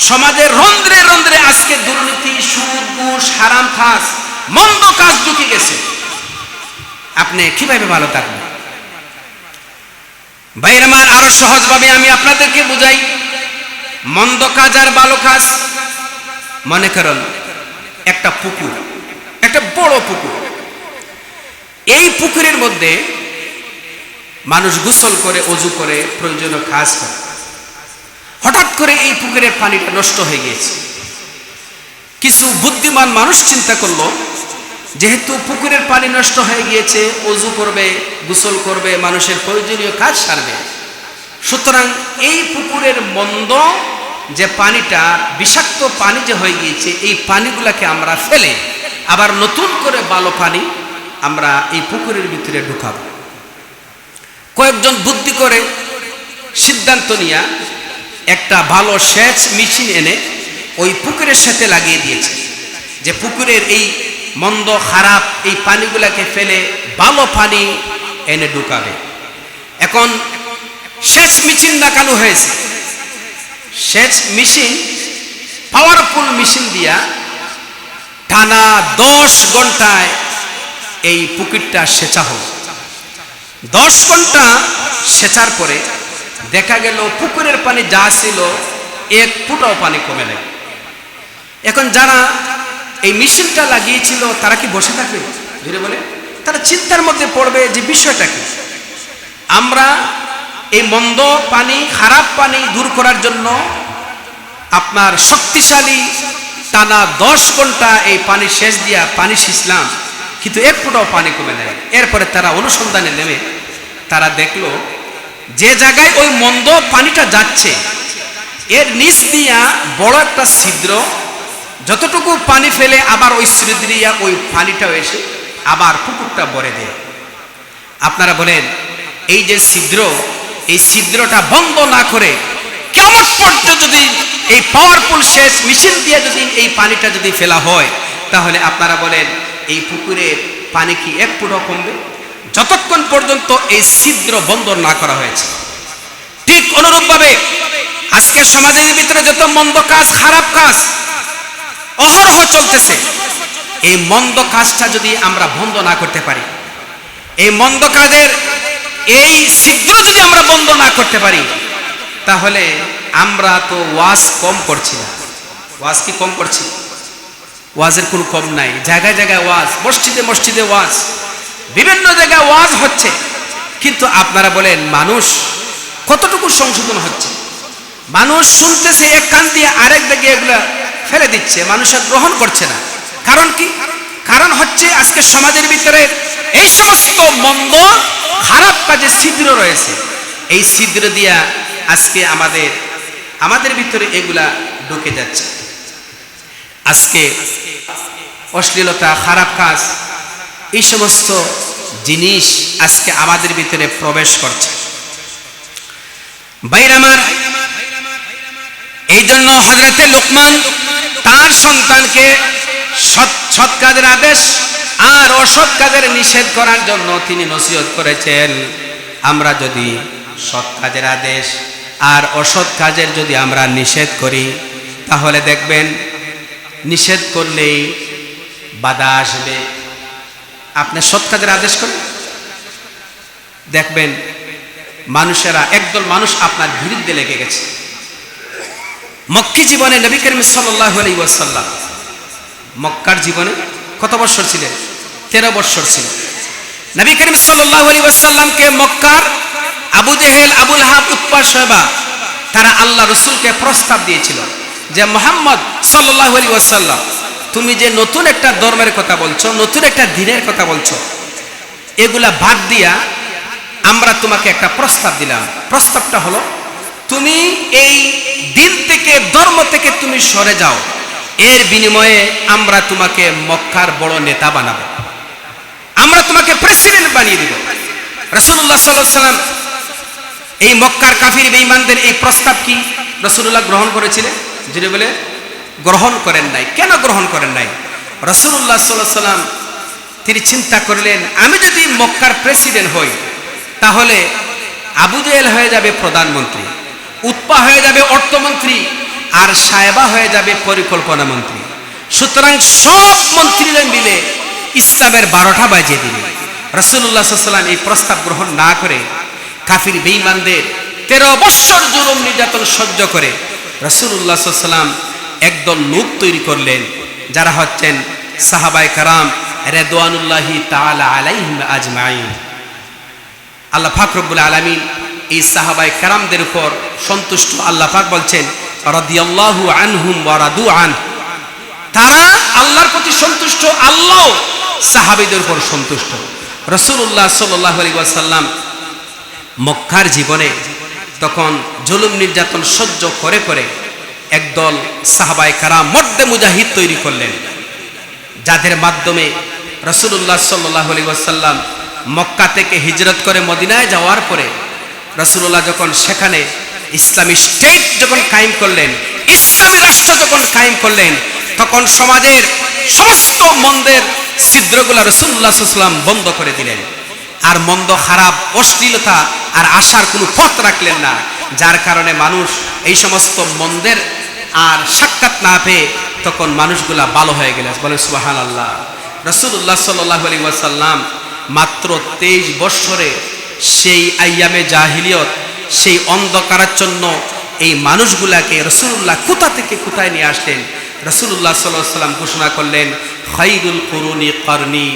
S1: সমাজের রন্ধ্রে রন্ধ্রে আজকে দুর্নীতি, সুদ, ঘুষ, হারাম কাজ, মন্দ কাজ ঢুকে গেছে। আপনি কিভাবে ভালো থাকবেন? ভাইরা আমার, আরো সহজভাবে আমি আপনাদেরকে বুঝাই। মন্দ কাজ আর ভালো কাজ, মনে করুন একটা পুকুর, একটা বড় পুকুর। এই পুকুরের মধ্যে মানুষ গোসল করে, ওযু করে, প্রয়োজনীয় কাজ করে। হঠাৎ করে এই পুকুরের পানিটা নষ্ট হয়ে গিয়েছে। কিছু বুদ্ধিমান মানুষ চিন্তা করলো, যেহেতু পুকুরের পানি নষ্ট হয়ে গিয়েছে, ওযু করবে, গোসল করবে, মানুষের প্রয়োজনীয় কাজ সারবে, সুতরাং এই পুকুরের মন্দ যে পানিটা, বিষাক্ত পানি যে হয়ে গিয়েছে, এই পানিগুলাকে আমরা ফেলে আবার নতুন করে ভালো পানি আমরা এই পুকুরের ভিতরে ঢুকাবো। কয়েকজন বুদ্ধি করে সিদ্ধান্ত নিয়ে একটা ভালো সেচ মেশিন এনে ওই পুকুরের সাথে লাগিয়ে দিয়েছে, যে পুকুরের এই মন্দ খারাপ এই পানিগুলাকে ফেলে ভালো পানি এনে ঢুকাবে। এখন সেচ মেশিন লাগানো হয়েছে। সেচ মেশিন পাওয়ারফুল মেশিন দিয়া টানা 10 ঘন্টায় এই পুকুরটা সেচা হলো। 10 ঘন্টা সেচার পরে দেখা গেল পুকুরের পানি যা ছিল 1 ফুটাও পানি কমে নাই। এখন যারা এই মেশিনটা লাগিয়েছিল তারা কি বসে থাকবে? ধীরে বলে তারা চিন্তার মধ্যে পড়বে যে বিষয়টা কি। আমরা এই মন্দ পানি খারাপ পানি দূর করার জন্য আপনার শক্তিশালী টানা 10 ঘন্টা এই পানি সেচ দিয়া পানি সিঁচলাম, কিন্তু 1 ফুটাও পানি কমে নাই। এরপরে তারা অনুসন্ধানে নেমে তারা দেখলো যে জায়গায় ওই মন্দ পানিটা যাচ্ছে এর নিচ দিয়া বড় একটা ছিদ্র, যতটুকু পানি ফেলে আবার ওই ছিদ্র দিয়া ওই পানিটাও এসে আবার পুকুরটা ভরে দেয়। আপনারা বলেন এই যে ছিদ্র, এই ছিদ্রটা বন্ধ না করে কিয়ামত পর্যন্ত যদি এই পাওয়ারফুল সেচ মেশিন দিয়ে যদি এই পানিটা যদি ফেলা হয়, তাহলে আপনারা বলেন এই পুকুরের পানি কি 1 ফুটও কমবে? যতক্ষণ পর্যন্ত এই ছিদ্র বন্ধ না করা হয়েছে। ঠিক অনুরূপভাবে আজকে সমাজের ভিতরে যত মন্দ কাজ খারাপ কাজ অহরহ চলতেছে, এই মন্দ কাজটা যদি আমরা বন্ধ না করতে পারি, এই মন্দ কাজের এই ছিদ্র যদি আমরা বন্ধ না করতে পারি, তাহলে আমরা তো ওয়াজ কম করছি না। ওয়াজ কি কম করছি? ওয়াজের কোনো কম নাই। জায়গায় জায়গায় ওয়াজ, মসজিদে মসজিদে ওয়াজ, বিভিন্ন জায়গায় ওয়াজ হচ্ছে, কিন্তু আপনারা বলেন মানুষ কতটুকু সংশোধন হচ্ছে? মানুষ শুনতেছে এক কান দিয়ে আরেক দিকে এগুলা ফেলে দিচ্ছে, মানুষের গ্রহণ করছে না। কারণ কি? কারণ হচ্ছে আজকে সমাজের ভিতরে এই সমস্ত মন্দ খারাপ কাজে ছিদ্র রয়েছে। এই ছিদ্র দিয়া আজকে আমাদের ভিতরে এগুলা ঢুকে যাচ্ছে। আজকে অশ্লীলতা, খারাপ কাজ, এই সমস্ত জিনিস আজকে আমাদের ভিতরে প্রবেশ করছে। ভাইরা আমার, এই জন্য হযরতে লোকমান তার সন্তানকে সৎ কাজের আদেশ আর অসৎ কাজের নিষেধ করার জন্য তিনি নসিহত করেছেন। আমরা যদি সৎ কাজের আদেশ আর অসৎ কাজের যদি আমরা নিষেধ করি, তাহলে দেখবেন নিষেধ করলেই বাধা আসবে। আপনি সৎ কাজের আদেশ করেন, দেখবেন মানুষেরা, একদল মানুষ আপনার বিরুদ্ধে লেগে গেছে। মক্কি জীবনে নবী করিম সাল্লাল্লাহু আলাইহি ওয়াসাল্লাম মক্কার জীবনে কত বছর ছিলেন? 13 বছর ছিলেন। নবী করিম সাল্লাল্লাহু আলাইহি ওয়াসাল্লামকে মক্কার আবু জেহেল, আবুল হাব, উতবা, শয়বা তারা আল্লাহ রসুলকে প্রস্তাব দিয়েছিল যে মুহাম্মদ সাল্লাল্লাহু আলাইহি ওয়াসাল্লাম, তুমি যে নতুন একটা ধর্মের কথা বলছো, নতুন একটা দ্বীনের কথা বলছো, এগুলা বাদ দিয়া আমরা তোমাকে একটা প্রস্তাব দিলাম। প্রস্তাবটা হলো তুমি এই দিন থেকে, ধর্ম থেকে তুমি সরে যাও, এর বিনিময়ে আমরা তোমাকে মক্কার বড় নেতা বানাবো, আমরা তোমাকে প্রেসিডেন্ট বানিয়ে দিব। রাসূলুল্লাহ সাল্লাল্লাহু আলাইহি ওয়াসাল্লাম এই মক্কার কাফির বেঈমানদের এই প্রস্তাব কি রাসূলুল্লাহ গ্রহণ করেছিলেন? যিনি বলে গ্রহণ করেন নাই। কেন গ্রহণ করেন নাই? রাসূলুল্লাহ সাল্লাল্লাহু আলাইহি ওয়াসাল্লাম তিনি চিন্তা করলেন, আমি যদি মক্কার প্রেসিডেন্ট হই, তাহলে আবু জেহেল হয়ে যাবে প্রধানমন্ত্রী, উতবা হয়ে যাবে অর্থমন্ত্রী, আর সায়বা হয়ে যাবে পরিকল্পনা মন্ত্রী। সুতরাং সব মন্ত্রীরা মিলে ইসলামের 12টা বাজিয়ে দিবে। রাসূলুল্লাহ সাল্লাল্লাহু আলাইহি ওয়াসাল্লাম এই প্রস্তাব গ্রহণ না করে কাফির বেঈমানদের 13 বছর জুলুম নির্যাতন সহ্য করে রাসূলুল্লাহ সাল্লাল্লাহু আলাইহি ওয়াসাল্লাম একদল লোক তৈরি করলেন, যারা হচ্ছেন সাহাবায়ে কেরাম রিদওয়ানুল্লাহি তাআলা আলাইহিম আজমাইন। আল্লাহ পাক রব্বুল আলামিন এই সাহাবায়ে কেরামদের উপর সন্তুষ্ট। আল্লাহ পাক বলছেন রাদিয়াল্লাহু আনহুম ওয়া রাদু আন, তারা আল্লাহর প্রতি সন্তুষ্ট, আল্লাহ সাহাবীদের উপর সন্তুষ্ট। রাসূলুল্লাহ সাল্লাল্লাহু আলাইহি ওয়াসাল্লাম মক্কার জীবনে তখন জুলুম নির্যাতন সহ্য করে করে একদল সাহাবায়ে কেরাম মর্দে মুজাহিদ তৈরি করলেন। যাদের মাধ্যমে রাসূলুল্লাহ সাল্লাল্লাহু আলাইহি ওয়াসাল্লাম মক্কা থেকে হিজরত করে মদিনায় যাওয়ার পরে রাসূলুল্লাহ যখন সেখানে ইসলামী স্টেট যখন কায়েম করলেন, ইসলামী রাষ্ট্র যখন কায়েম করলেন, তখন সমাজের সমস্ত মন্দের ছিদ্রগুলো রাসূলুল্লাহ সাল্লাল্লাহু আলাইহি ওয়াসাল্লাম বন্ধ করে দিলেন। আর মন্দ, খারাপ, অশ্লীলতা আর আশার কোনো পথ রাখলেন না, যার কারণে মানুষ এই সমস্ত মন্দের আর সাক্ষাৎ না পেয়ে তখন মানুষগুলা ভালো হয়ে গেল। বলে সুবহানাল্লাহ। রাসূলুল্লাহ সাল্লাল্লাহু আলাইহি ওয়াসাল্লাম মাত্র 23 বছরে সেই আইয়ামে জাহিলিয়ত, সেই অন্ধকারাচ্ছন্ন এই মানুষগুলাকে রাসূলুল্লাহ কোথা থেকে কোথায় নিয়ে আসলেন। রাসূলুল্লাহ সাল্লাল্লাহু আলাইহি ওয়াসাল্লাম ঘোষণা করলেন, খায়রুল কুরুনি করনি,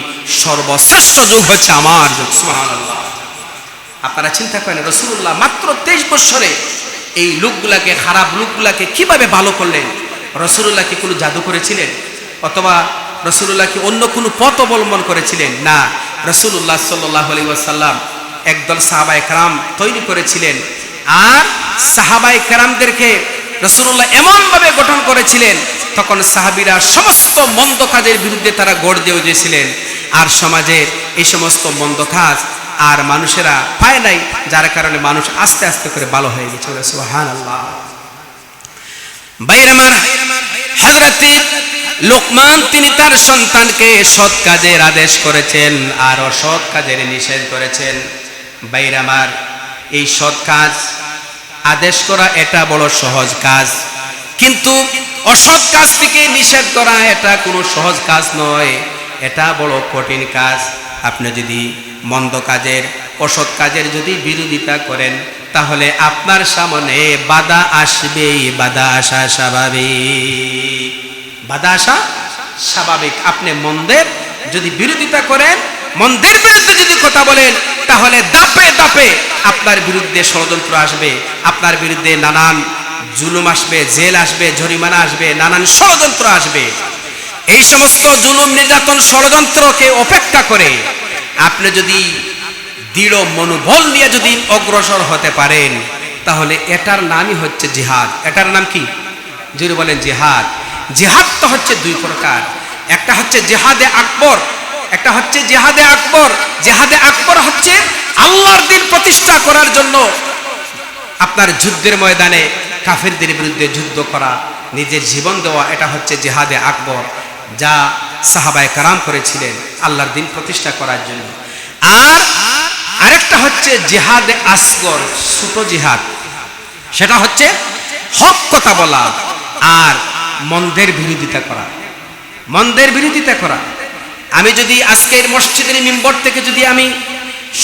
S1: সর্বশ্রেষ্ঠ যুগ হচ্ছে আমার যুগ। সুবহানাল্লাহ। আপনারা চিন্তা করেন রাসূলুল্লাহ মাত্র 23 বছরে এই লোকগুলাকে, খারাপ লোকগুলাকে কিভাবে ভালো করলেন। রাসূলুল্লাহ কি কোনো জাদু করেছিলেন, অথবা রাসূলুল্লাহ কি অন্য কোনো পথ অবলম্বন করেছিলেন? না, রাসূলুল্লাহ সাল্লাল্লাহু আলাইহি ওয়াসাল্লাম একদল সাহাবায়ে কেরাম তৈরি করেছিলেন, আর সাহাবায়ে কেরামদেরকে রাসূলুল্লাহ এমনভাবে গঠন করেছিলেন তখন সাহাবীরা সমস্ত মন্দ কাজের বিরুদ্ধে তারা গড় দিয়ে উঠেছিলেন। আর সমাজে এই সমস্ত মন্দ কাজ আর মানুষেরা পায় নাই, যার কারণে মানুষ আস্তে আস্তে করে ভালো হয়ে গেছে। সুবহানাল্লাহ। ভাইরা আমার, হযরত লোকমান তিনি তার সন্তানকে সৎ কাজের আদেশ করেছেন আর অসৎ কাজের নিষেধ করেছেন। ভাইরা আমার, এই সৎ কাজ আদেশ করা এটা বড় সহজ কাজ, কিন্তু অসৎ কাজ থেকে নিষেধ করা এটা কোনো সহজ কাজ নয়, এটা বড় কঠিন কাজ। আপনি যদি মন্দ কাজের, অসৎ কাজের যদি বিরোধিতা করেন তাহলে আপনার সামনে বাধা আসবেই, বাধা আসা স্বাভাবিক, বাধা আসা স্বাভাবিক। আপনি মন্দের যদি বিরোধিতা করেন, মন্দের বিরুদ্ধে যদি কথা বলেন, তাহলে দাপে দাপে আপনার বিরুদ্ধে ষড়যন্ত্র আসবে, আপনার বিরুদ্ধে নানান জুলুম আসবে, জেল আসবে, জরিমানা আসবে, নানান ষড়যন্ত্র আসবে। এই সমস্ত জুলুম, নির্যাতন, ষড়যন্ত্রকে উপেক্ষা করে আপনি যদি দৃঢ় মনোবল নিয়ে যদি অগ্রসর হতে পারেন, তাহলে এটার নামই হচ্ছে জিহাদ। এটার নাম কি? যদি বলেন জিহাদ। জিহাদ তো হচ্ছে দুই প্রকার, একটা হচ্ছে জিহাদে আকবর, একটা হচ্ছে জিহাদে আকবর। জিহাদে আকবর হচ্ছে আল্লাহর দ্বীন প্রতিষ্ঠা করার জন্য আপনার যুদ্ধের ময়দানে কাফেরদের বিরুদ্ধে যুদ্ধ করা, নিজের জীবন দেওয়া, এটা হচ্ছে জিহাদে আকবর, যা সাহাবায়ে কেরাম করেছিলেন আল্লাহর দ্বীন প্রতিষ্ঠা করার জন্য। আর আরেকটা হচ্ছে জিহাদে আসগর, ছোট জিহাদ, সেটা হচ্ছে হক কথা বলা আর মন্দের বিরোধিতা করা, মন্দের বিরোধিতা করা। আমি যদি আজকের মসজিদের মিম্বর থেকে যদি আমি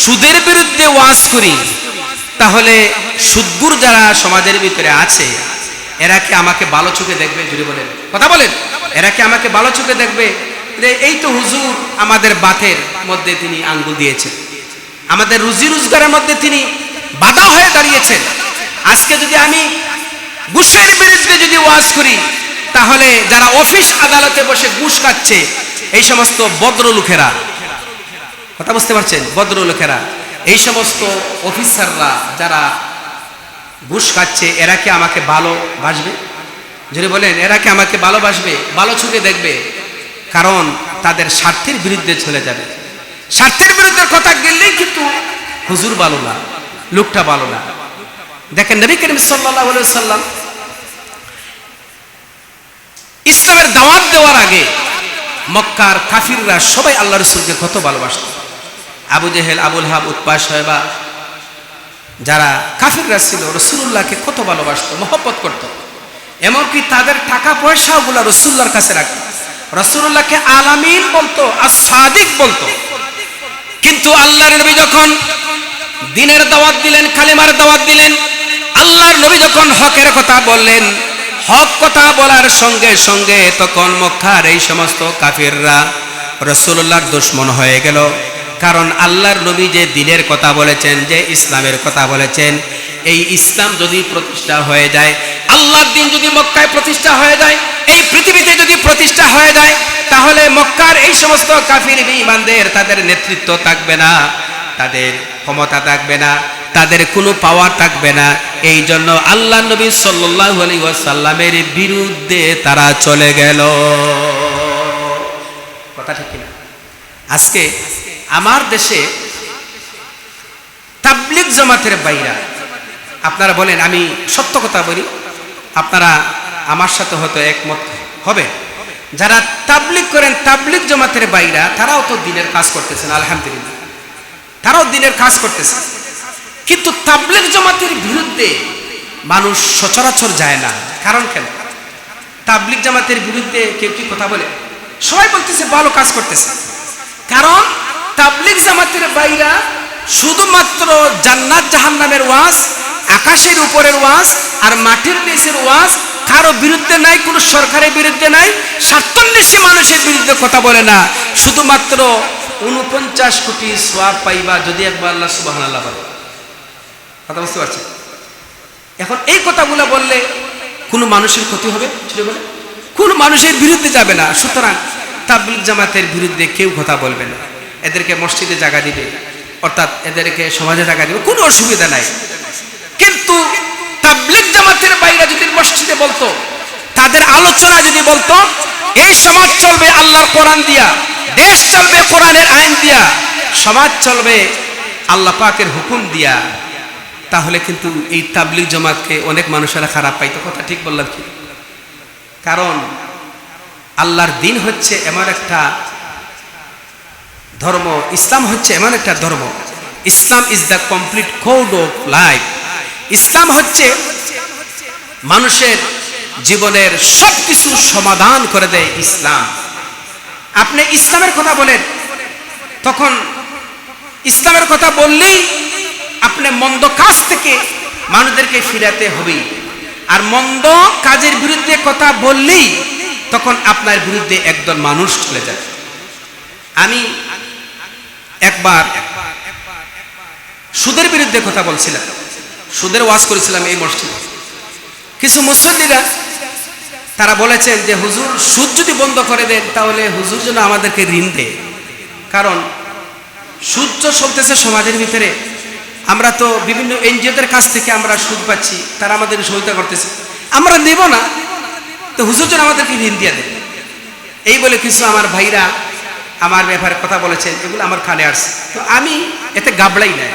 S1: সুদের বিরুদ্ধে ওয়াজ করি, তাহলে সুদগুর যারা সমাজের ভিতরে আছে এরা কি আমাকে ভালো চোখে দেখবে? যদি বলেন, কথা বলেন, এরা কি আমাকে ভালো চোখে দেখবে? যে এই তো হুজুর আমাদের বাতের মধ্যে তিনি আঙ্গুল দিয়েছেন, আমাদের রুজি রোজগারের মধ্যে তিনি বাধা হয়ে দাঁড়িয়েছেন। আজকে যদি আমি ঘুষের বিরুদ্ধে যদি ওয়াজ করি, তাহলে যারা অফিস আদালতে বসে ঘুষ খাচ্ছে, এই সমস্ত ভদ্রলোকেরা, কথা বুঝতে পারছেন, ভদ্রলোকেরা, এই সমস্ত অফিসাররা যারা ঘুষ খাচ্ছে, এরা কি আমাকে ভালোবাসবে? যদি বলেন, এরা কি আমাকে ভালোবাসবে, ভালো চোখে দেখবে? কারণ তাদের স্বার্থের বিরুদ্ধে চলে যাবে। স্বার্থের বিরুদ্ধে কথা গেলেই কিন্তু হুজুর ভালো না, লোকটা ভালো না। দেখেন নবী করিম সাল্লাল্লাহু আলাইহি ওয়াসাল্লাম ইসলামের দাওয়াত দেওয়ার আগে মক্কার কাফিররা সবাই আল্লাহ রাসূলকে কত ভালোবাসত। আবু জেহেল, আবুল হাব, উতবা, শয়বা, যারা কাফিররা ছিল রাসূলুল্লাহকে কত ভালোবাসত, মহব্বত করত। এমনকি তাদের টাকা পয়সাগুলো রাসূলুল্লাহর কাছে রাখত, রাসূলুল্লাহকে আলামিন বলতো, as-সাদিক বলতো। কিন্তু আল্লাহর নবী যখন দ্বীনের দাওয়াত দিলেন, কালিমার দাওয়াত দিলেন, আল্লাহর নবী যখন হকের কথা বললেন, হক কথা বলার সঙ্গে সঙ্গে তখন মক্কার এই সমস্ত কাফিররা রাসূলুল্লাহর দুশমন হয়ে গেল। কারণ আল্লাহর নবী যে দ্বীনের কথা বলেছেন, যে ইসলামের কথা বলেছেন, এই ইসলাম যদি প্রতিষ্ঠা হয়ে যায়, আল্লাহর দ্বীন যদি মক্কায় প্রতিষ্ঠা হয়ে যায়, এই পৃথিবীতে যদি প্রতিষ্ঠা হয়ে যায়, তাহলে মক্কার এই সমস্ত কাফির বেঈমানদের তাদের নেতৃত্ব থাকবে না, তাদের ক্ষমতা থাকবে না, তাদের কোনো পাওয়ার থাকবে না। এই জন্য আল্লাহ নবী সাল্লাল্লাহু আলাইহি ওয়াসাল্লামের বিরুদ্ধে তারা চলে গেল। কথা ঠিক কিনা? আজকে আমার দেশে তাবলিগ জামাতের বাইরা, আপনারা বলেন, আমি সত্য কথা বলি, আপনারা আমার সাথে হয়তো একমত হবে, যারা তাবলিগ করেন তাবলিগ জামাতের বাইরা, তারাও তো দিনের কাজ করতেছেন, আলহামদুলিল্লাহ, তারাও দিনের কাজ করতেছে। কিন্তু তাবলিগ জামাতের বিরুদ্ধে মানুষ সচরাচর যায় না। কারণ কেন? তাবলিগ জামাতের বিরুদ্ধে কেউ কি কথা বলে? সবাই বলতেছে ভালো কাজ করতেছে। কারণ তাবলিগ জামাতের বাইরা শুধুমাত্র জান্নাত জাহান্নামের ওয়াজ, আকাশের উপরের ওয়াজ আর মাটির নিচের ওয়াজ, কারো বিরুদ্ধে নাই, কোনো সরকারের বিরুদ্ধে নাই, স্বার্থান্বেষী মানুষের বিরুদ্ধে কথা বলে না। শুধুমাত্র 49 কোটি সওয়াব পাইবা যদি একবার আল্লাহ সুবহানাল্লাহ বলে। কথা বুঝতে পারছেন? এখন এই কথাগুলো বললে কোনো মানুষের ক্ষতি হবে? বলে কোনো মানুষের বিরুদ্ধে যাবে না। সুতরাং তাবলিগ জামাতের বিরুদ্ধে কেউ কথা বলবে না। এদেরকে মসজিদে জায়গা দিবে, অর্থাৎ এদেরকে সমাজে জায়গা দিবে, কোনো অসুবিধা নাই। কিন্তু তাবলিগ জামাতের বাইরে যদি মসজিদে বলতো, তাদের আলোচনা যদি বলতো, এই সমাজ চলবে আল্লাহর কোরআন দিয়া, দেশ চলবে কোরআনের আইন দিয়া, সমাজ চলবে আল্লাহ পাকের হুকুম দিয়া, তাহলে কিন্তু এই তাবলিগ জামাতকে অনেক মানুষেরা খারাপ পাইতো। কথা ঠিক বললাম কি? কারণ আল্লাহর দিন হচ্ছে এমন একটা ধর্ম, ইসলাম হচ্ছে এমন একটা ধর্ম, Islam is the complete code of life. Islam হচ্ছে মানুষের জীবনের সবকিছু সমাধান করে দেয় ইসলাম। আপনি ইসলামের কথা বলেন, তখন ইসলামের কথা বললেই আপনি মন্দ কাজ থেকে মানুষদেরকে ফিরাতে হবে, আর মন্দ কাজের বিরুদ্ধে কথা বললেই তখন আপনার বিরুদ্ধে একদল মানুষ চলে যায়। আমি একবার সুদের বিরুদ্ধে কথা বলছিলাম, সুদের ওয়াজ করেছিলাম এই মসজিদে। কিছু মুসল্লিরা তারা বলেছেন যে হুজুর, সুদ যদি বন্ধ করে দেন তাহলে হুজুর যেন আমাদেরকে ঋণ দেয়। কারণ সুদ তো চলতেছে সমাজের ভিতরে, আমরা তো বিভিন্ন এনজিওদের কাছ থেকে আমরা সুদ পাচ্ছি, তারা আমাদের সহায়তা করতেছে, আমরা নেব না, তো হুজুর যেন আমাদেরকে ঋণ দিয়ে দেয়। এই বলে কিছু আমার ভাইরা আমার ব্যাপারে কথা বলেছেন, এগুলো আমার কানে আসছে। তো আমি এতে গাবড়াই নাই,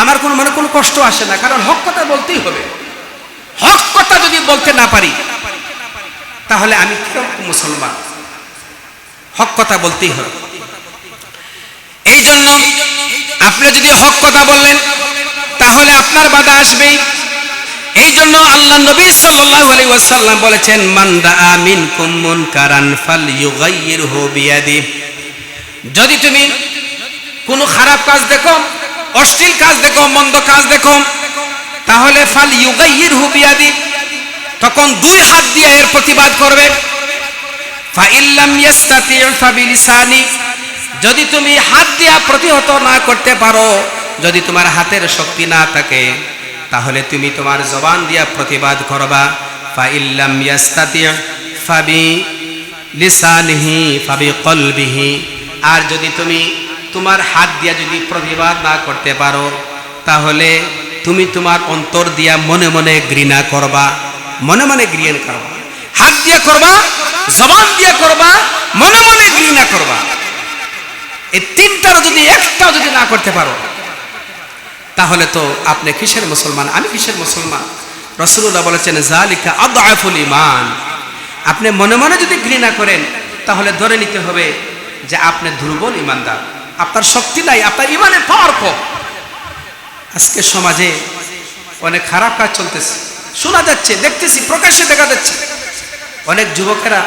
S1: আমার কোনো কষ্ট আসে না, কারণ হক কথা বলতেই হবে। হক কথা যদি বলতে না পারি তাহলে আমি কিরকম মুসলমান? হক কথা বলতেই হবে। এই জন্য আপনি যদি হক কথা বললেন তাহলে আপনার বাধা আসবেই। এই জন্য আল্লাহ নবী সাল্লাল্লাহু আলাইহি ওয়াসাল্লাম বলেছেন, মান রাআ মিনকুম মুনকারান ফালইউগাইয়িরহু বিয়াদি। যদি তুমি কোনো খারাপ কাজ দেখো, অশ্লীল কাজ দেখো, মন্দ কাজ দেখো, তাহলে ফালইউগাইয়িরহু বিয়াদি, তখন 2 হাত দিয়ে এর প্রতিবাদ করবে। ফাইল্লাম ইয়াস্তাতি ফাবিলিসানি, যদি তুমি হাত দিয়া প্রতিহত না করতে পারো, যদি তোমার হাতের শক্তি না থাকে, তাহলে তুমি তোমার জবান দিয়া প্রতিবাদ করবা। ফাইল্লাম ইয়াস্তাতি ফাবিলিসানিহি ফাবিকলবিহি, আর যদি তুমি তোমার হাত দিয়া যদি প্রতিবাদ না করতে পারো, তাহলে তুমি তোমার অন্তর দিয়া মনে মনে ঘৃণা করবা, মনে মনে ঘৃণা করবা। হাত দিয়া করবা, জবান দিয়া করবা, মনে মনে ঘৃণা করবা। এই তিনটার যদি একটাও যদি না করতে পারো, তাহলে তো আপনি কিসের মুসলমান, আমি কিসের মুসলমান? রাসূলুল্লাহ বলেছেন, যালিকা আদআফুল ঈমান। আপনি মনে মনে যদি ঘৃণা করেন, তাহলে ধরে নিতে হবে যে আপনি দুর্বল ঈমানদার, আপনার শক্তি নাই, আপনার ঈমানের পাওয়ার কম। আজকে সমাজে অনেক খারাপ কাজ চলতেছে, শোনা যাচ্ছে, দেখতেছি, প্রকাশ্যে দেখা যাচ্ছে। অনেক যুবকেরা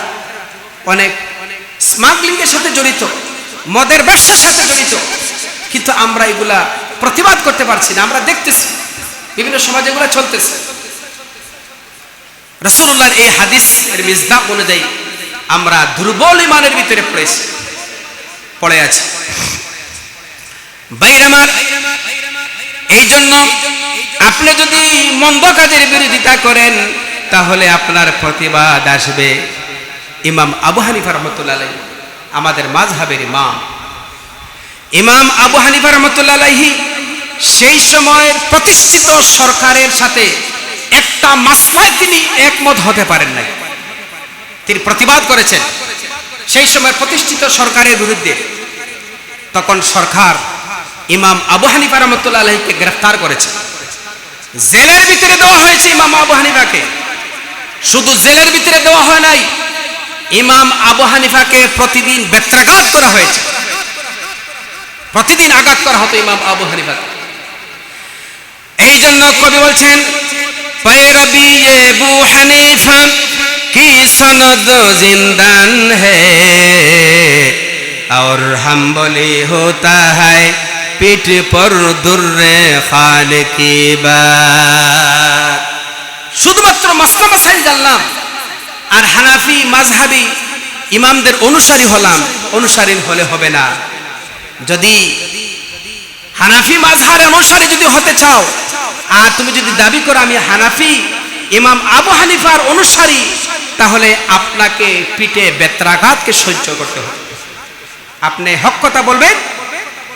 S1: অনেক স্মাগলিং এর সাথে জড়িত, মদের ব্যবসার সাথে জড়িত, কিন্তু আমরা এগুলা প্রতিবাদ করতে পারছি না। আমরা দেখতেছি বিভিন্ন সমাজে এগুলা চলতেছে। রাসূলুল্লাহর এই হাদিসের মিসদাক অনুযায়ী আমরা দুর্বল ঈমানের ভিতরে পড়ে আছি। বাইরামার, এই জন্য আপনি যদি মন্দ কাজের বিরোধিতা করেন তাহলে আপনার প্রতিবাদ আসবে। ইমাম আবু হানিফা রাহমাতুল্লাহ আলাইহি, আমাদের মাযহাবের ইমাম আবু হানিফা রাহমাতুল্লাহ আলাইহি সেই সময়ের প্রতিষ্ঠিত সরকারের সাথে একটা মাসলায় তিনি একমত হতে পারেন নাই, তিনি প্রতিবাদ করেছেন। সেই সময় প্রতিষ্ঠিত সরকারের বিরুদ্ধে। তখন সরকার ইমাম আবু হানিফা রাহমাতুল্লাহ আলাইহিকে গ্রেফতার করেছে, জেলের ভিতরে দেওয়া হয়েছে ইমাম আবু হানিফাকে। শুধু জেলের ভিতরে দেওয়া হয় নাই, ইমাম আবু হানিফাকে প্রতিদিন বেত্রাঘাত করা হয়েছে, প্রতিদিন আঘাত করা হতো ইমাম আবু হানিফাকে। এই জন্য কবি বলছেন, पैरवी ये अबू हनीफा की सनद जिंदान है और हम बोले होता है पीठ पर दुर्रे खाल की बात। শুধুমাত্র মাসলা মাসাইল জানলাম আর হানাফি মাযহাবী ইমামদের অনুসারী হলাম, অনুসারী হলে হবে না। যদি হানাফি মাযহাবের অনুসারী যদি হতে চাও আর তুমি যদি দাবি করো আমি হানাফি ইমাম আবু হানিফার অনুসারী, তাহলে আপনাকে পিঠে বেত্রাঘাতকে সহ্য করতে হবে। আপনি হক কথা বলবেন,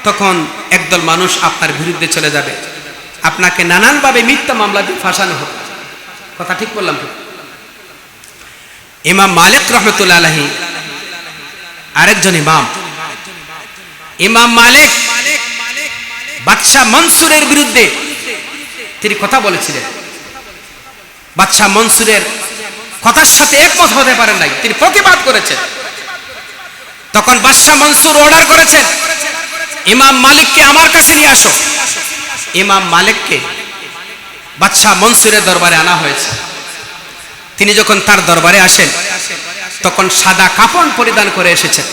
S1: তখন একদল মানুষ আপনার বিরুদ্ধে চলে যাবে, আপনাকে নানানভাবে মিথ্যা মামলা দিয়ে ফাঁসানো হবে। কথা ঠিক বললাম তো? ইমাম মালিক রহমতুল্লাহ আলাইহি আরেকজন ইমাম, ইমাম মালিক বাদশাহ মনসুরের বিরুদ্ধে তিনি কথা বলেছিলেন। বাদশাহ মনসুরের কথার সাথে একমত হতে পারেন নাই, তিনি প্রতিবাদ করেছেন। তখন বাদশাহ মনসুর অর্ডার করেছেন, ইমাম মালিককে আমার কাছে নিয়ে আসো। ইমাম মালিককে বাদশাহ মনসুরের দরবারে আনা হয়েছে। তিনি যখন তার দরবারে আসেন তখন সাদা কাফন পরিধান করে এসেছেন।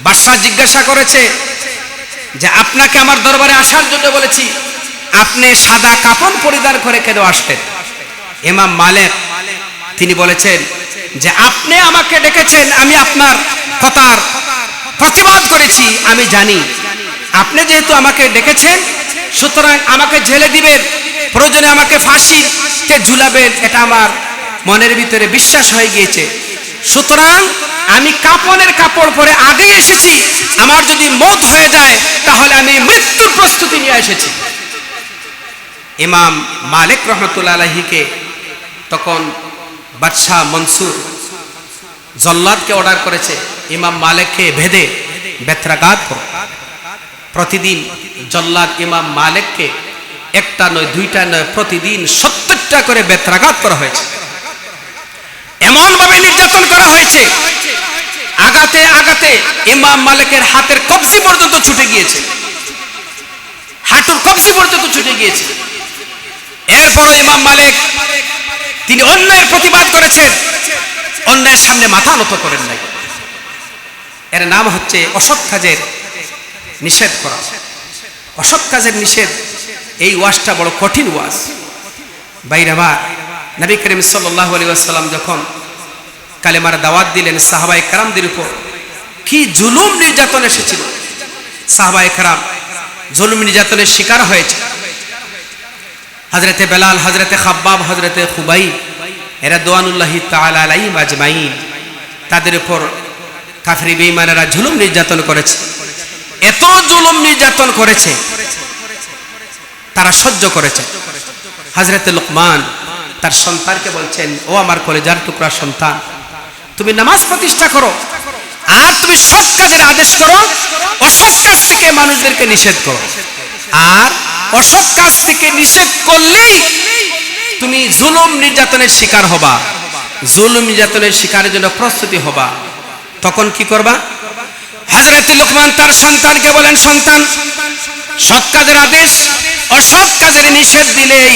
S1: বাদশাহ জিজ্ঞাসা করেছে যে আপনাকে আমার দরবারে আসার জন্য বলেছি, আপনি সাদা কাফন পরিধান করে কেন আসতেন? ইমাম মালিক তিনি বলেছেন যে আপনি আমাকে ডেকেছেন, আমি আপনার কথার প্রতিবাদ করেছি। আমি জানি আপনি যেহেতু আমাকে ডেকেছেন, সুতরাং আমাকে জেলে দিবেন, প্রয়োজনে আমাকে ফাঁসিতে ঝুলাবেন, এটা আমার মনের ভিতরে বিশ্বাস হয়ে গিয়েছে। সুতরাং আমি কাফনের কাপড় পরে আগে এসেছি, আমার যদি মওত হয়ে যায় তাহলে আমি মৃত্যুর প্রস্তুতি নিয়ে এসেছি। ইমাম মালিক রহমতুল্লাহ আলাইহিকে তখন বাদশাহ মনসুর জল্লাদকে অর্ডার করেছে, ইমাম মালিককে ভেদে বেত্রাঘাত করো। প্রতিদিন জল্লাদ ইমাম মালিককে একটা নয় দুইটা নয়, প্রতিদিন 70টা করে বেত্রাঘাত করা হয়েছে। এমন ভাবে নির্যাতন করা হয়েছে, আগাতে আগাতে ইমাম মালিকের হাতের কবজি পর্যন্ত ছুটে গিয়েছে, হাঁটুর কবজি পর্যন্ত ছুটে গিয়েছে। এরপর ইমাম মালিক তিনি অন্যায়ের প্রতিবাদ করেছেন, অন্যায়ের সামনে মাথা নত করেন নাই। এর নাম হচ্ছে অসৎ কাজের নিষেধ করা। অসৎ কাজের নিষেধ, এই ওয়াজটা বড় কঠিন ওয়াজ। ভাইরা আমার, নবী করিম সাল্লাল্লাহু আলাইহি ওয়াসাল্লাম যখন কালেমার দাওয়াত দিলেন, সাহাবায়ে কেরামদের উপর কি জুলুম নির্যাতন এসেছিল। সাহাবায়ে কেরাম জুলুম নির্যাতনের শিকার হয়েছে। হযরতে বেলাল, হযরতে খাব্বাব, হযরতে খুবাইব, এরা দোয়ানুল্লাহি তাআলা আলাইহিম আজমাইন, তাদের উপর কাফির বেঈমানেরা জুলুম নির্যাতন করেছে। এত জুলুম নির্যাতন করেছে, তারা সহ্য করেছে। হযরতে লুকমান তার সন্তানকে বলছেন, ও আমার কলেজার টুকরা সন্তান, তুমি নামাজ প্রতিষ্ঠা করো আর তুমি সৎ কাজের আদেশ করো, অসৎ কাজ থেকে মানুষদেরকে নিষেধ করো। আর অসৎ কাজ থেকে নিষেধ করলেই তুমি জুলুম নির্যাতনের শিকার হবা, জুলুম নির্যাতনের শিকারের জন্য প্রস্তুতি হবা। তখন কি করবা? হযরতে লুকমান তার সন্তানকে বলেন, সন্তান, সৎ কাজের আদেশ অসৎ কাজের নিষেধ দিলেই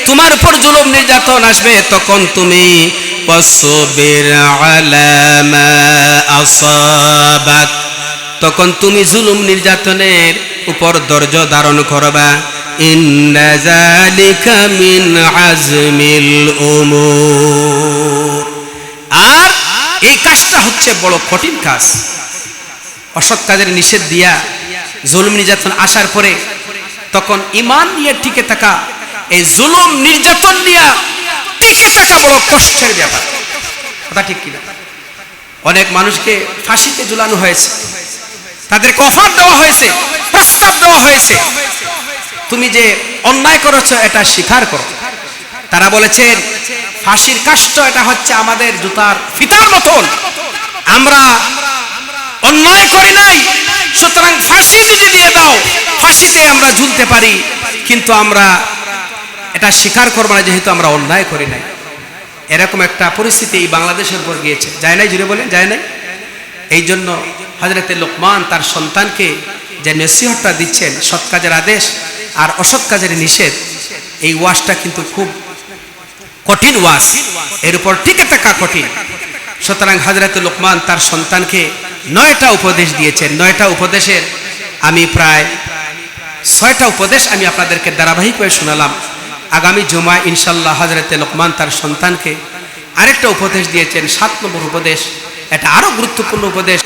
S1: তোমার উপর জুলুম নির্যাতন আসবে, তখন তুমি ওয়াসবির আলা মা আসাবাক, তখন তুমি জুলুম নির্যাতনের উপর ধৈর্য ধারণ করবা। ইন্না যালিকা মিন আজমিল উমুর। আর এই কাজটা হচ্ছে বড় কঠিন কাজ। অসৎ কাজের নিষেধ দিয়া জুলুম নির্যাতন আসার পরে তখন ঈমান নিয়ে টিকে থাকা, এই জুলুম নির্যাতন নিয়ে টিকে থাকা বড় কষ্টের ব্যাপার। কথা ঠিক কিনা? অনেক মানুষকে ফাঁসিতে ঝুলানো হয়েছে, তাদেরকে অফার দেওয়া হয়েছে, প্রস্তাব দেওয়া হয়েছে, তুমি যে অন্যায় করেছো এটা স্বীকার করো। তারা বলেছেন ফাঁসির কাষ্ঠ এটা হচ্ছে আমাদের জুতার ফিতার মতন, আমরা অন্যায় করি নাই, সুতরাং ফাঁসি যদি দিয়ে দাও ফাঁসিতে আমরা ঝুলতে পারি, কিন্তু আমরা এটা স্বীকার করবো না যেহেতু আমরা অন্যায় করি নাই। এরকম একটা পরিস্থিতি এই বাংলাদেশের উপর গিয়েছে, যায় নাই? জুড়ে বলে যায় নাই? এই জন্য হযরতে লোকমান তার সন্তানকে যে নসিহতটা দিচ্ছেন, সৎ কাজের আদেশ আর অসৎ কাজের নিষেধ, এই ওয়াজটা কিন্তু খুব কঠিন ওয়াজ, এর উপর টিকে থাকা কঠিন। সুতরাং হযরতে লোকমান তার সন্তানকে 9টা উপদেশ দিয়েছেন। 9টা উপদেশের আমি প্রায় 6টা উপদেশ আমি আপনাদেরকে ধারাবাহিকভাবে শোনালাম। আগামী জুমায় ইনশাল্লাহ হযরতে লোকমান তার সন্তানকে আরেকটা উপদেশ দিয়েছেন, 7 নম্বর উপদেশ। এটা আরো গুরুত্বপূর্ণ উপদেশ।